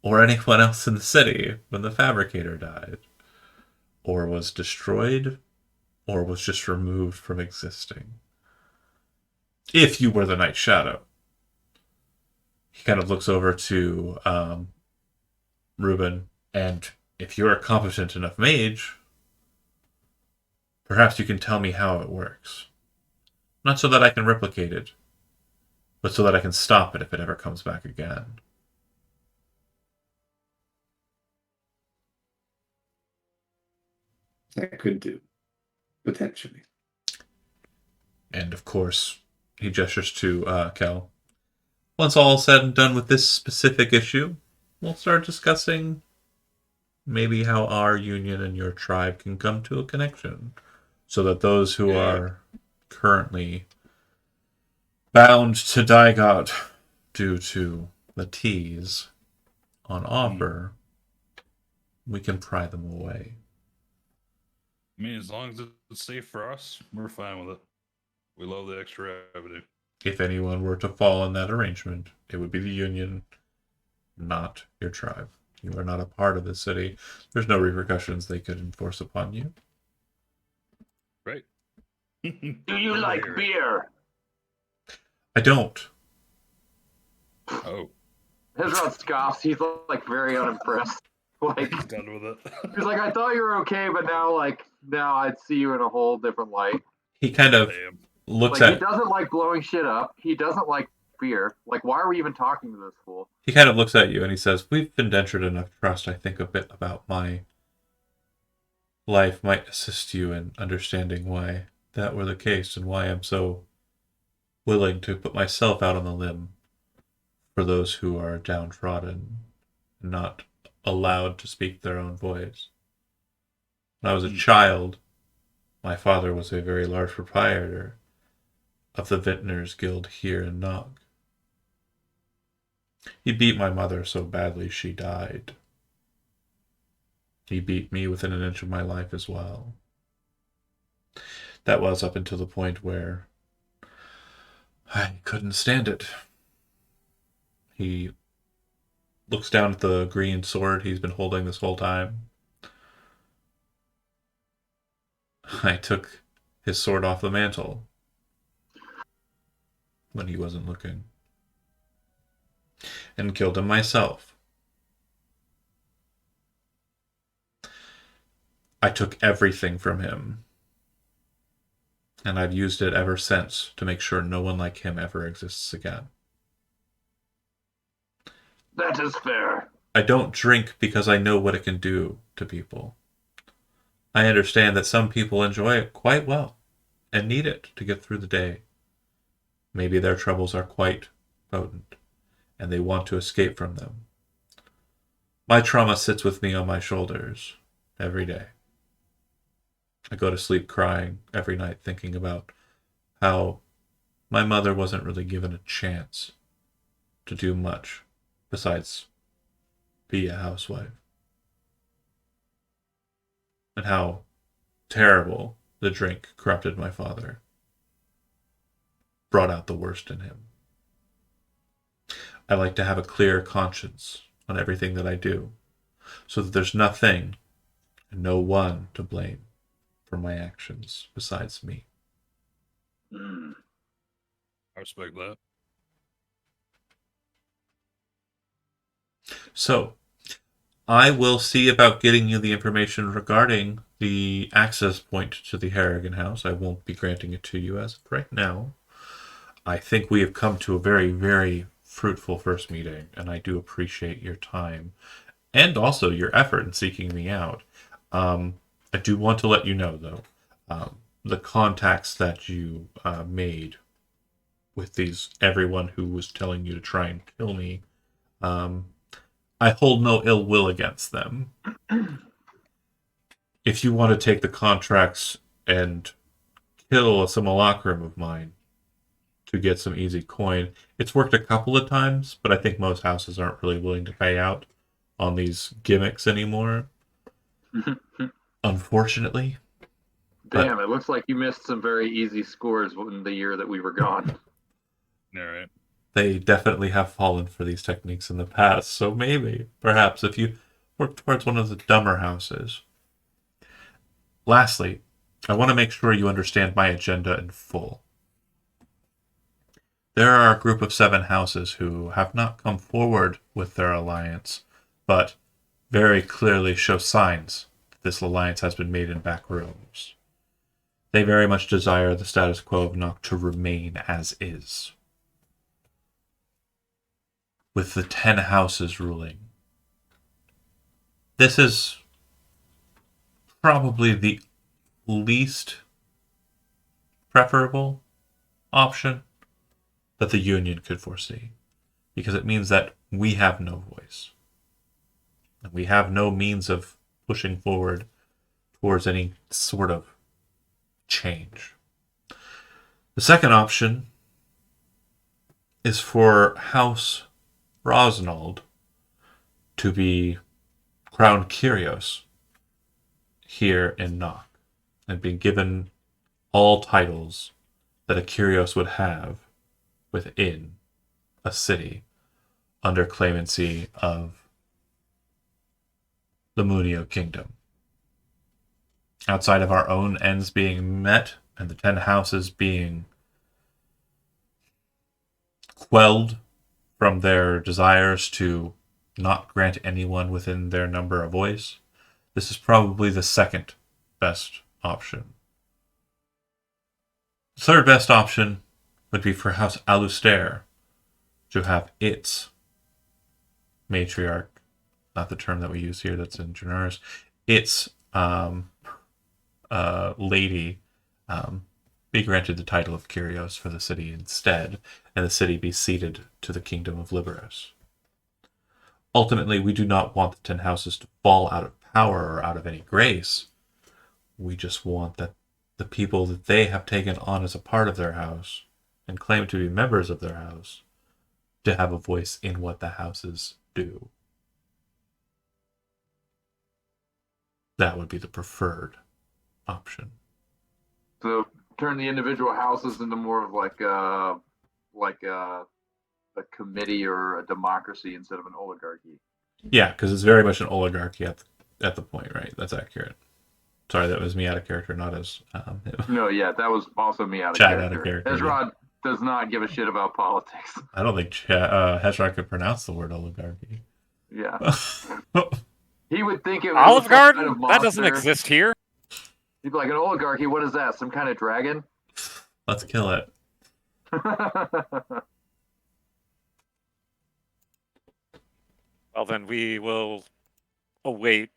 or anyone else in the city when the Fabricator died, or was destroyed, or was just removed from existing. If you were the Night Shadow. He kind of looks over to Reuben, and if you're a competent enough mage, perhaps you can tell me how it works. Not so that I can replicate it, but so that I can stop it if it ever comes back again. That could do. Potentially. And of course, he gestures to Kel. Once all said and done with this specific issue, we'll start discussing maybe how our union and your tribe can come to a connection, so that those who are currently bound to Digot due to the teas on offer, we can pry them away. I mean, as long as it's safe for us, we're fine with it. We love the extra revenue. If anyone were to fall in that arrangement, it would be the union, not your tribe. You are not a part of the city. There's no repercussions they could enforce upon you. Right. Do you like beer? I don't. Oh, Hezron scoffs. He's like very unimpressed. Like he's done with it. he's like, I thought you were okay, but now I'd see you in a whole different light. He kind of Damn. looks Like he at. doesn't like blowing shit up. He doesn't like beer. Like, why are we even talking to this fool? He kind of looks at you and he says, "We've indentured enough trust. I think a bit about my life might assist you in understanding why that were the case and why I'm so willing to put myself out on the limb for those who are downtrodden, not allowed to speak their own voice. When I was a child, my father was a very large proprietor of the Vintners Guild here in Nog. He beat my mother so badly she died. He beat me within an inch of my life as well. That was up until the point where I couldn't stand it. He looks down at the green sword he's been holding this whole time. I took his sword off the mantle when he wasn't looking and killed him myself. I took everything from him, and I've used it ever since to make sure no one like him ever exists again. That is fair. I don't drink because I know what it can do to people. I understand that some people enjoy it quite well and need it to get through the day. Maybe their troubles are quite potent and they want to escape from them. My trauma sits with me on my shoulders every day. I go to sleep crying every night thinking about how my mother wasn't really given a chance to do much besides be a housewife. And how terrible the drink corrupted my father, brought out the worst in him. I like to have a clear conscience on everything that I do, so that there's nothing and no one to blame for my actions besides me. Hmm. I respect that. So, I will see about getting you the information regarding the access point to the Harrigan house. I won't be granting it to you as of right now. I think we have come to a very, very fruitful first meeting, and I do appreciate your time and also your effort in seeking me out. I do want to let you know, though, the contacts that you made with everyone who was telling you to try and kill me, I hold no ill will against them. If you want to take the contracts and kill a simulacrum of mine to get some easy coin, it's worked a couple of times, but I think most houses aren't really willing to pay out on these gimmicks anymore. Unfortunately. Damn, it looks like you missed some very easy scores in the year that we were gone. All right. They definitely have fallen for these techniques in the past, so maybe, perhaps, if you work towards one of the dumber houses. Lastly, I want to make sure you understand my agenda in full. There are a group of 7 houses who have not come forward with their alliance, but very clearly show signs that this alliance has been made in back rooms. They very much desire the status quo of Noct to remain as is, with the 10 houses ruling. This is probably the least preferable option that the Union could foresee, because it means that we have no voice. And we have no means of pushing forward towards any sort of change. The second option is for House Rosnald to be crowned Kyrios here in Noct and be given all titles that a Kyrios would have within a city under claimancy of the Munio Kingdom. Outside of our own ends being met and the 10 houses being quelled from their desires to not grant anyone within their number a voice, this is probably the second best option. The third best option would be for House Alustair to have its matriarch, not the term that we use here that's in Generis, its lady be granted the title of Kyrios for the city instead, and the city be ceded to the Kingdom of Liberos. Ultimately, we do not want the 10 houses to fall out of power or out of any grace. We just want that the people that they have taken on as a part of their house and claim to be members of their house to have a voice in what the houses do. That would be the preferred option. So turn the individual houses into more of like a committee or a democracy instead of an oligarchy. Yeah, because it's very much an oligarchy at the point, right? That's accurate. Sorry, that was me out of character, not as... No, yeah, that was also me out of Chad character. out of character, Ezra does not give a shit about politics. I don't think Hezron could pronounce the word oligarchy. Yeah. He would think it was Olive some Garden? kind of That doesn't monster. exist here. He'd be like, an oligarchy, what is that? Some kind of dragon? Let's kill it. Well, then we will await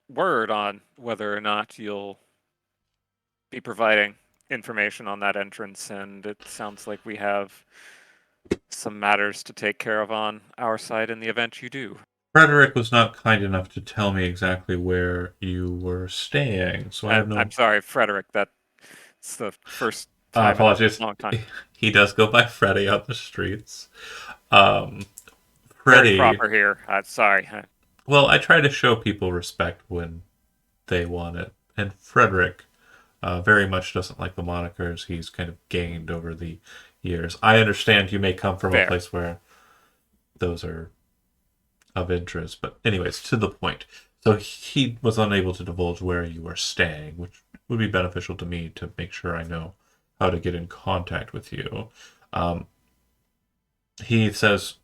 word on whether or not you'll be providing information on that entrance, and it sounds like we have some matters to take care of on our side in the event you do. Frederick was not kind enough to tell me exactly where you were staying, so I have no. I'm sorry, Frederick. That's the first time in Apologies. a long time. He does go by Freddy on the streets. Very Freddy. proper here. Sorry. Well, I try to show people respect when they want it, and Frederick very much doesn't like the monikers he's kind of gained over the years. I understand you may come from a Fair. place where those are of interest, but anyways, to the point. So he was unable to divulge where you were staying, which would be beneficial to me to make sure I know how to get in contact with you. He says,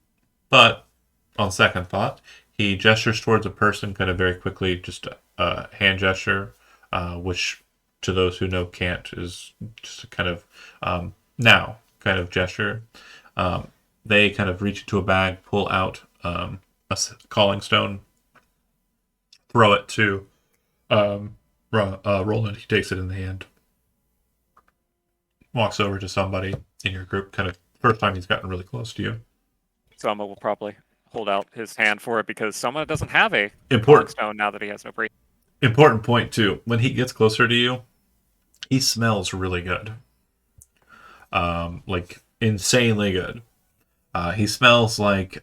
but on second thought, he gestures towards a person kind of very quickly, just a hand gesture, which to those who know can't is just a kind of now kind of gesture. They kind of reach into a bag, pull out a calling stone, throw it to Roland. He takes it in the hand, walks over to somebody in your group, kind of first time he's gotten really close to you. Soma will probably hold out his hand for it because Soma doesn't have a Important stone now that he has no brain. Important point too. When he gets closer to you, he smells really good. Like insanely good. He smells like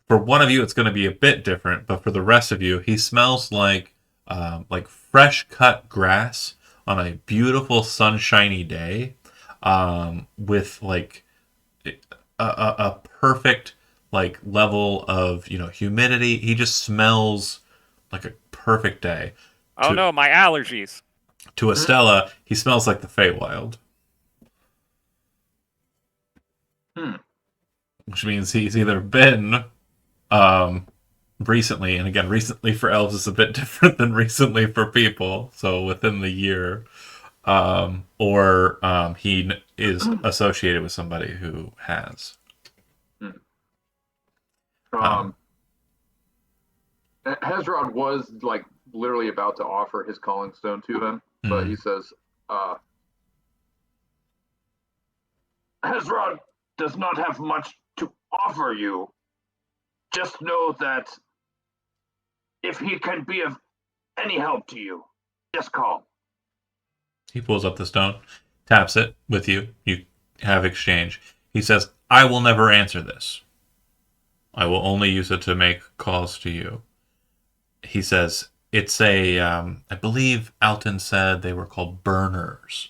for one of you it's going to be a bit different, but for the rest of you, he smells like fresh cut grass on a beautiful sunshiny day, with like a perfect like level of humidity. He just smells like a perfect day. Oh no, my allergies. To Estella, he smells like the Feywild. Which means he's either been recently, and again, recently for elves is a bit different than recently for people, so within the year, or he is associated with somebody who has. Hezrod was like literally about to offer his calling stone to him, but he says, Hezrod does not have much to offer you. Just know that if he can be of any help to you, just call. He pulls up the stone, taps it with you. You have exchange. He says, I will never answer this. I will only use it to make calls to you. He says, it's a, I believe Alton said they were called burners,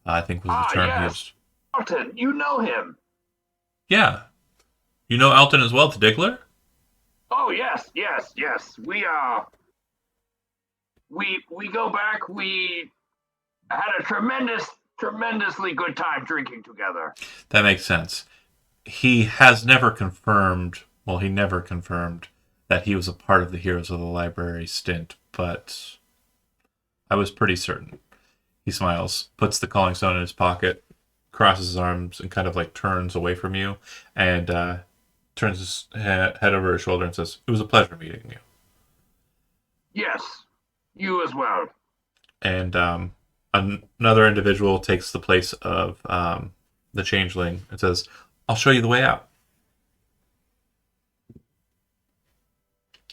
I think was the term he used. Alton, you know him. Yeah. You know Alton as well, the Diggler? Oh, yes. We go back. We had a tremendously good time drinking together. That makes sense. He has never confirmed, he never confirmed that he was a part of the Heroes of the Library stint, but I was pretty certain. He smiles, puts the calling stone in his pocket, crosses his arms, and kind of like turns away from you, and turns his head over his shoulder and says, it was a pleasure meeting you. Yes, you as well. And another individual takes the place of the changeling and says, I'll show you the way out.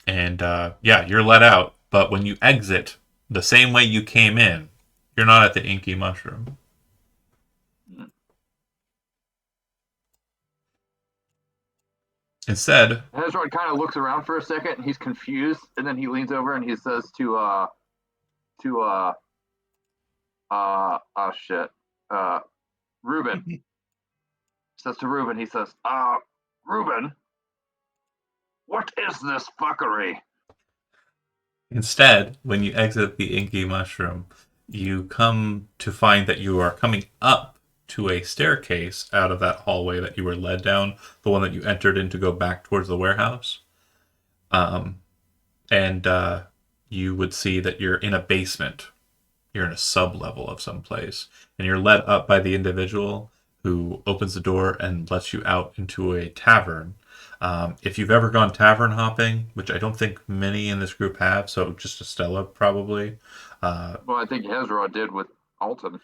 And you're let out, but when you exit the same way you came in, you're not at the inky mushroom. Instead, Hezrod kind of looks around for a second, and he's confused, and then he leans over and he says Reuben. Says to Reuben, he says, Reuben, what is this fuckery? Instead, when you exit the inky mushroom, you come to find that you are coming up to a staircase out of that hallway that you were led down, the one that you entered in to go back towards the warehouse. And you would see that you're in a basement. You're in a sub-level of some place. And you're led up by the individual who opens the door and lets you out into a tavern If you've ever gone tavern hopping, which I don't think many in this group have, so just Estella probably. Well, I think Hezron did with Alton.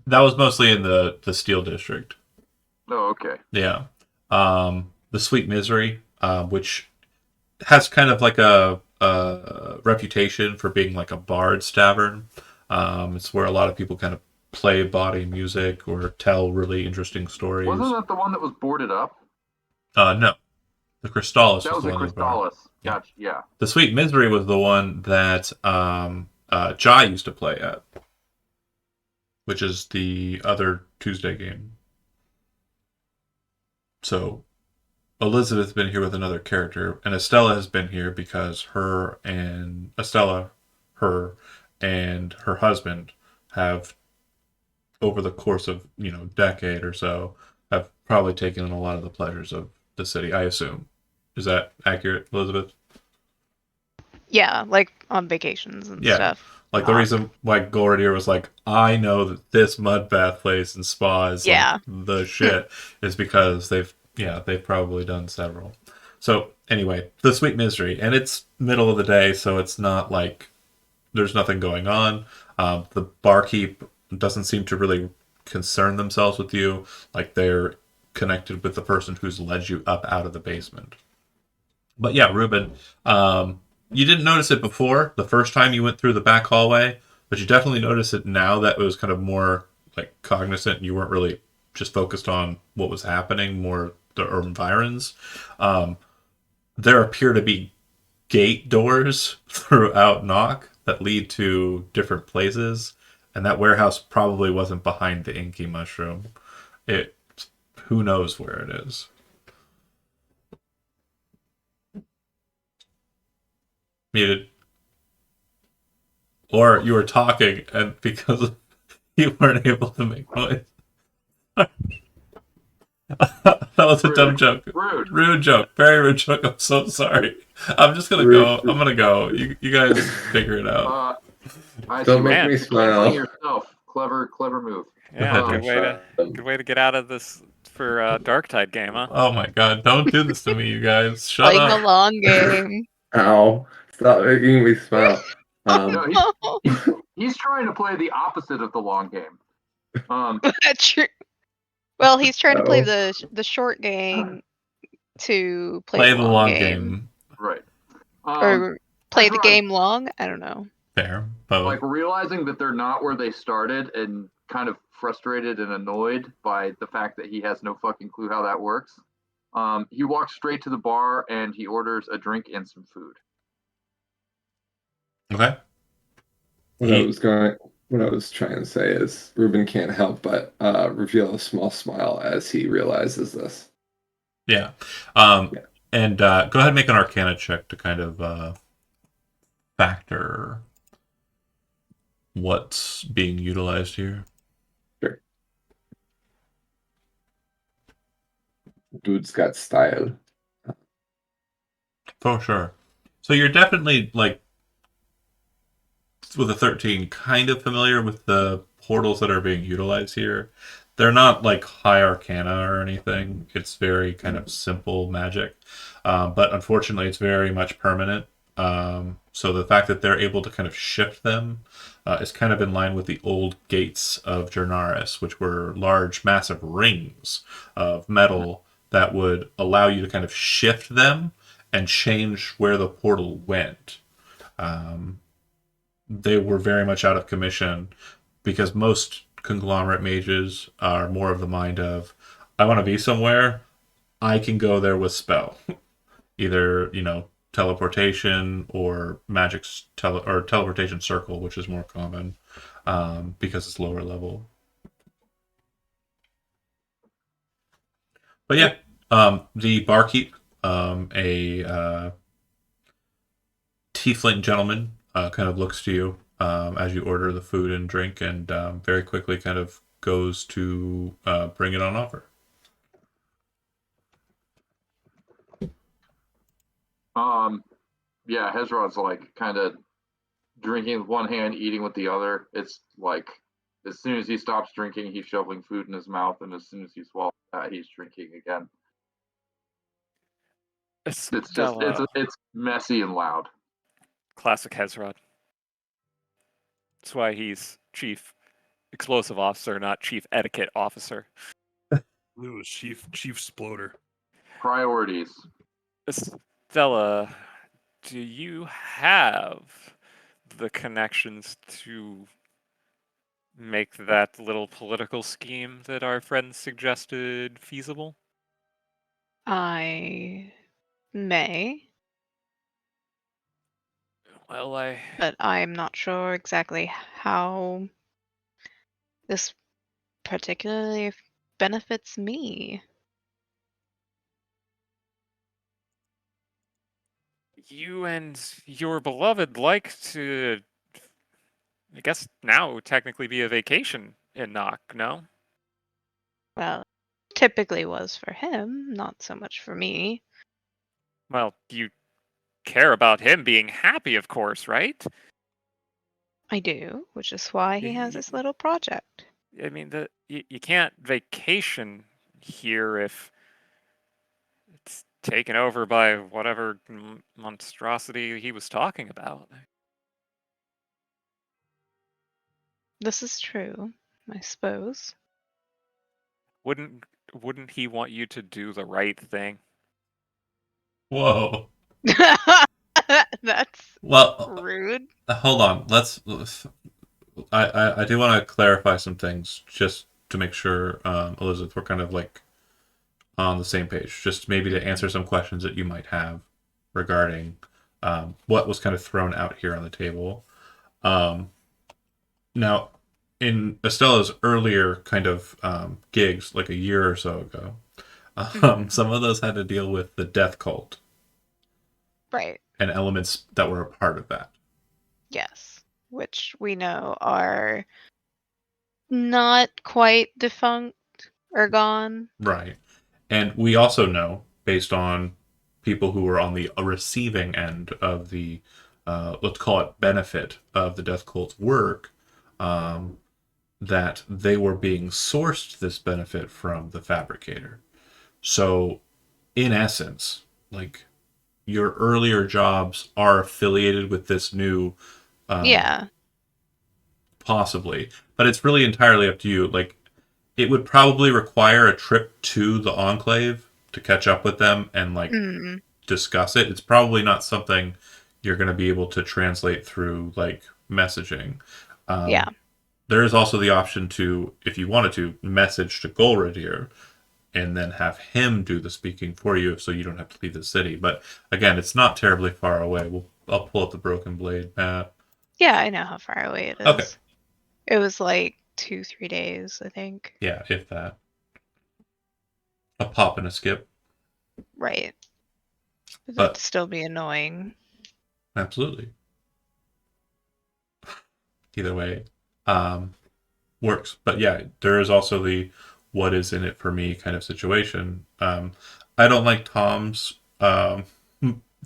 That was mostly in the Steel District. Oh, okay. Yeah. The Sweet Misery, which has kind of like a reputation for being like a bard's tavern. It's where a lot of people kind of play body music or tell really interesting stories. Wasn't that the one that was boarded up? No. The Crystallis That was the a one that bar. Crystallis. Gotcha. Yeah. The Sweet Misery was the one that Jai used to play at, which is the other Tuesday game. So Elizabeth's been here with another character, and Estella has been here because her and her husband have, over the course of decade or so, have probably taken in a lot of the pleasures of the city. I assume. Is that accurate, Elizabeth? Yeah, like on vacations and Yeah. stuff. Like the reason why Gordier was like, I know that this mud bath place and spa is Yeah. like the shit, is because they've probably done several. So anyway, the Sweet Misery, and it's middle of the day, so it's not like there's nothing going on. The barkeep doesn't seem to really concern themselves with you, like they're connected with the person who's led you up out of the basement. But yeah, Ruben, you didn't notice it before the first time you went through the back hallway, but you definitely notice it now that it was kind of more like cognizant and you weren't really just focused on what was happening, more the environs. There appear to be gate doors throughout Knock that lead to different places, and that warehouse probably wasn't behind the inky mushroom. It, who knows where it is. Muted. Or you were talking, and because you weren't able to make noise. That was a dumb joke. Rude joke. Very rude joke. I'm so sorry. I'm just gonna go. I'm gonna go. You guys figure it out. Don't make me smile. Yourself. Clever move. Yeah, good way to get out of this for Darktide game, huh? Oh my god! Don't do this to me, you guys. Shut Playing up. the long game. Ow! Stop making me smile. No, he's trying to play the opposite of the long game. True. Well, he's trying to play No. the short game to Play the long game. Right. Or play the Hezron- game long? I don't know. Fair. Both. Like realizing that they're not where they started and kind of frustrated and annoyed by the fact that he has no fucking clue how that works. He walks straight to the bar and he orders a drink and some food. Okay. What I was trying to say is Ruben can't help but reveal a small smile as he realizes this. Yeah. And go ahead and make an Arcana check to kind of factor what's being utilized here. Sure. Dude's got style. For sure. So you're definitely, like, with a 13, kind of familiar with the portals that are being utilized here. They're not like high arcana or anything. It's very kind of simple magic. But unfortunately, it's very much permanent. So the fact that they're able to kind of shift them is kind of in line with the old gates of Jernaris, which were large, massive rings of metal that would allow you to kind of shift them and change where the portal went. They were very much out of commission because most conglomerate mages are more of the mind of, I want to be somewhere, I can go there with spell. Either, teleportation or or teleportation circle, which is more common because it's lower level. But yeah, the barkeep, a tiefling gentleman, kind of looks to you as you order the food and drink, and very quickly kind of goes to bring it on offer. Yeah, Hezron's like kind of drinking with one hand, eating with the other. It's like as soon as he stops drinking, he's shoveling food in his mouth, and as soon as he swallows that, he's drinking again. Estella. it's messy and loud. Classic Hezrod. That's why he's chief explosive officer, not chief etiquette officer. It was Chief Sploder. Priorities. Estella, do you have the connections to make that little political scheme that our friends suggested feasible? I may, Well, but I'm not sure exactly how this particularly benefits me. you and your beloved like to, I guess now technically be a vacation in Nock, no? Well, typically was for him, not so much for me. Well, you care about him being happy, of course, right? I do, which is why he has this little project. I mean, you can't vacation here if it's taken over by whatever monstrosity he was talking about. This is true, I suppose. Wouldn't he want you to do the right thing? Whoa. That's Well, rude. hold on. I do want to clarify some things just to make sure, Elizabeth, we're kind of like on the same page. Just maybe to answer some questions that you might have regarding what was kind of thrown out here on the table. Now, in Estella's earlier kind of gigs, like a year or so ago, some of those had to deal with the death cult Right. and elements that were a part of that. Yes. Which we know are not quite defunct or gone. Right. And we also know, based on people who were on the receiving end of the, let's call it benefit of the death cult's work, that they were being sourced this benefit from the fabricator. So, in essence, like your earlier jobs are affiliated with this new, Yeah. possibly, but it's really entirely up to you. Like, it would probably require a trip to the Enclave to catch up with them and like Mm. discuss it. It's probably not something you're going to be able to translate through like messaging. Yeah. There is also the option to, if you wanted to, message to Golradier and then have him do the speaking for you so you don't have to leave the city. But again, it's not terribly far away. I'll pull up the Broken Blade map. Yeah, I know how far away it is. Okay. It was like 2-3 days, I think. Yeah, if that. A pop and a skip. Right. But But- that'd still be annoying. Absolutely. Either way, works. But yeah, there is also the what is in it for me kind of situation. I don't like Tom's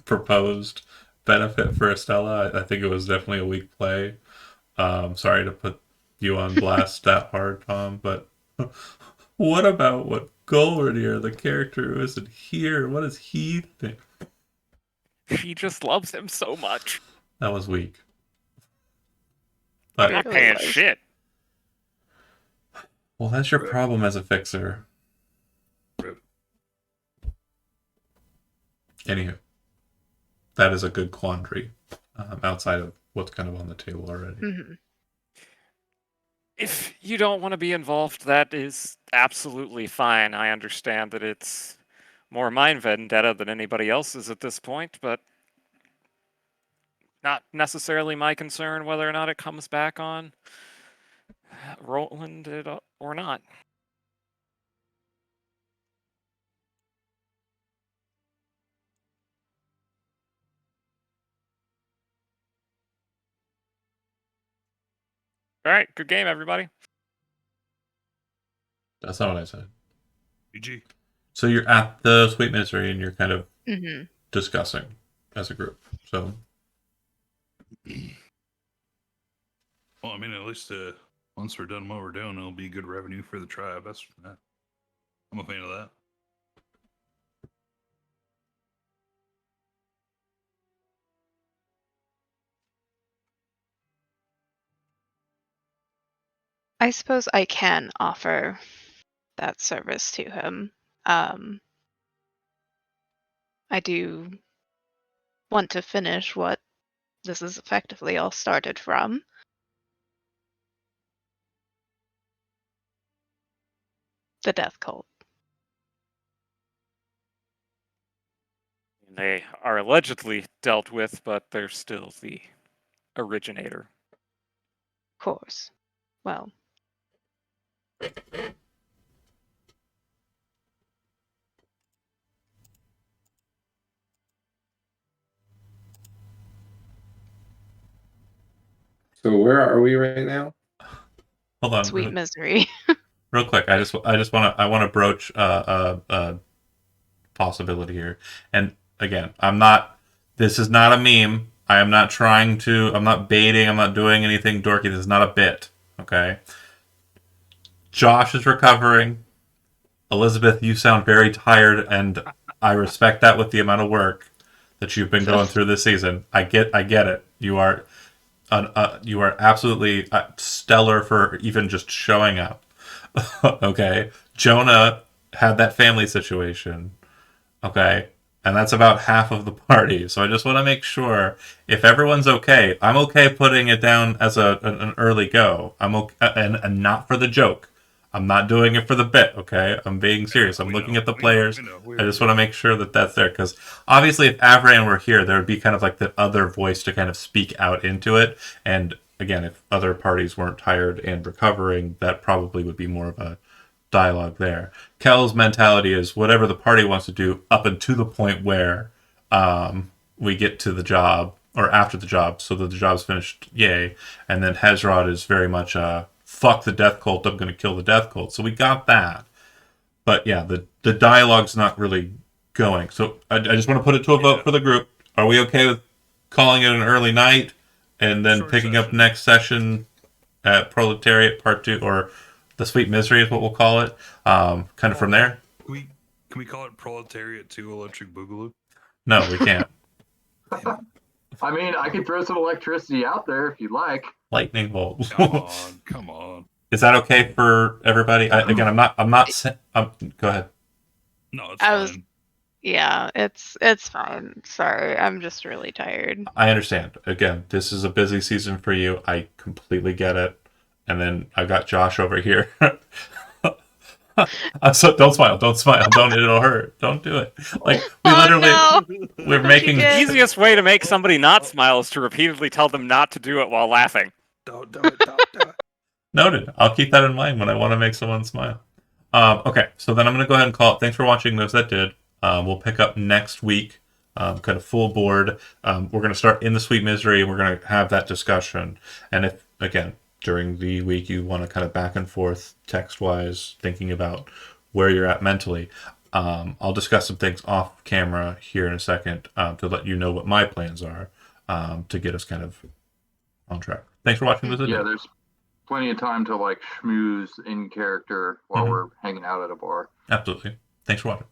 proposed benefit for Estella. I think it was definitely a weak play. Sorry to put you on blast that hard, Tom, but what about what Golradier, the character who isn't here, what does he think? She just loves him so much. That was weak. I'm But, not really paying was. shit. well, that's your problem as a fixer. Rip. Anywho, that is a good quandary outside of what's kind of on the table already. Hmm. If you don't want to be involved, that is absolutely fine. I understand that it's more my vendetta than anybody else's at this point, but not necessarily my concern whether or not it comes back on Roland or not. All right, good game, everybody. That's not what I said. GG. So you're at the Sweet Misery and you're kind of Hmm. discussing as a group. So Well, I mean, at least once we're done what we're doing, it'll be good revenue for the tribe. I'm a fan of that. I suppose I can offer that service to him. I do want to finish what this is effectively all started from. The death cult. They are allegedly dealt with, but they're still the originator. Of course. Well, So where are we right now? Hold on, sweet misery. real quick. I want to broach a possibility here. And again, I'm not. This is not a meme. I am not trying to. I'm not baiting. I'm not doing anything dorky. This is not a bit. Okay. Josh is recovering. Elizabeth, you sound very tired, and I respect that with the amount of work that you've been going through this season. I get it. You are absolutely stellar for even just showing up. Okay, Jonah had that family situation. Okay, and that's about half of the party. So I just want to make sure if everyone's okay. I'm okay putting it down as an early go. I'm okay, and not for the joke. I'm not doing it for the bit, okay? I'm being serious. I'm looking at the players. I just want to make sure that that's there. Because obviously, if Avran were here, there would be kind of like the other voice to kind of speak out into it. And again, if other parties weren't tired and recovering, that probably would be more of a dialogue there. Kel's mentality is whatever the party wants to do up until the point where we get to the job or after the job so that the job's finished, yay. And then Hezrod is very much fuck the death cult, I'm going to kill the death cult. So we got that. But yeah, the dialogue's not really going. So I just want to put it to a vote for the group. Are we okay with calling it an early night and then Short picking up session. next session at Proletariat Part 2 or the Sweet Misery is what we'll call it. Kind of from there? Can we call it Proletariat 2 Electric Boogaloo? No, we can't. I mean, I could throw some electricity out there if you'd like. Lightning bolt. Come on. Is that okay for everybody? Again, I'm not. Go ahead. No, it's I fine. was- Yeah, it's fine. Sorry, I'm just really tired. I understand. Again, this is a busy season for you. I completely get it. And then I got Josh over here. Don't smile. Don't smile. Don't. It'll hurt. Don't do it. Like we literally, no. we're making. did. The easiest way to make somebody not smile is to repeatedly tell them not to do it while laughing. Don't do it. Don't do it. Noted. I'll keep that in mind when I want to make someone smile. Okay, so then I'm going to go ahead and call it. Thanks for watching those that did. We'll pick up next week, kind of full board. We're going to start in the Sweet Misery, and we're going to have that discussion. And if, again, during the week you want to kind of back and forth text-wise, thinking about where you're at mentally, I'll discuss some things off camera here in a second to let you know what my plans are to get us kind of on track. Thanks for watching. Yeah, there's plenty of time to like schmooze in character while we're hanging out at a bar. Absolutely. Thanks for watching.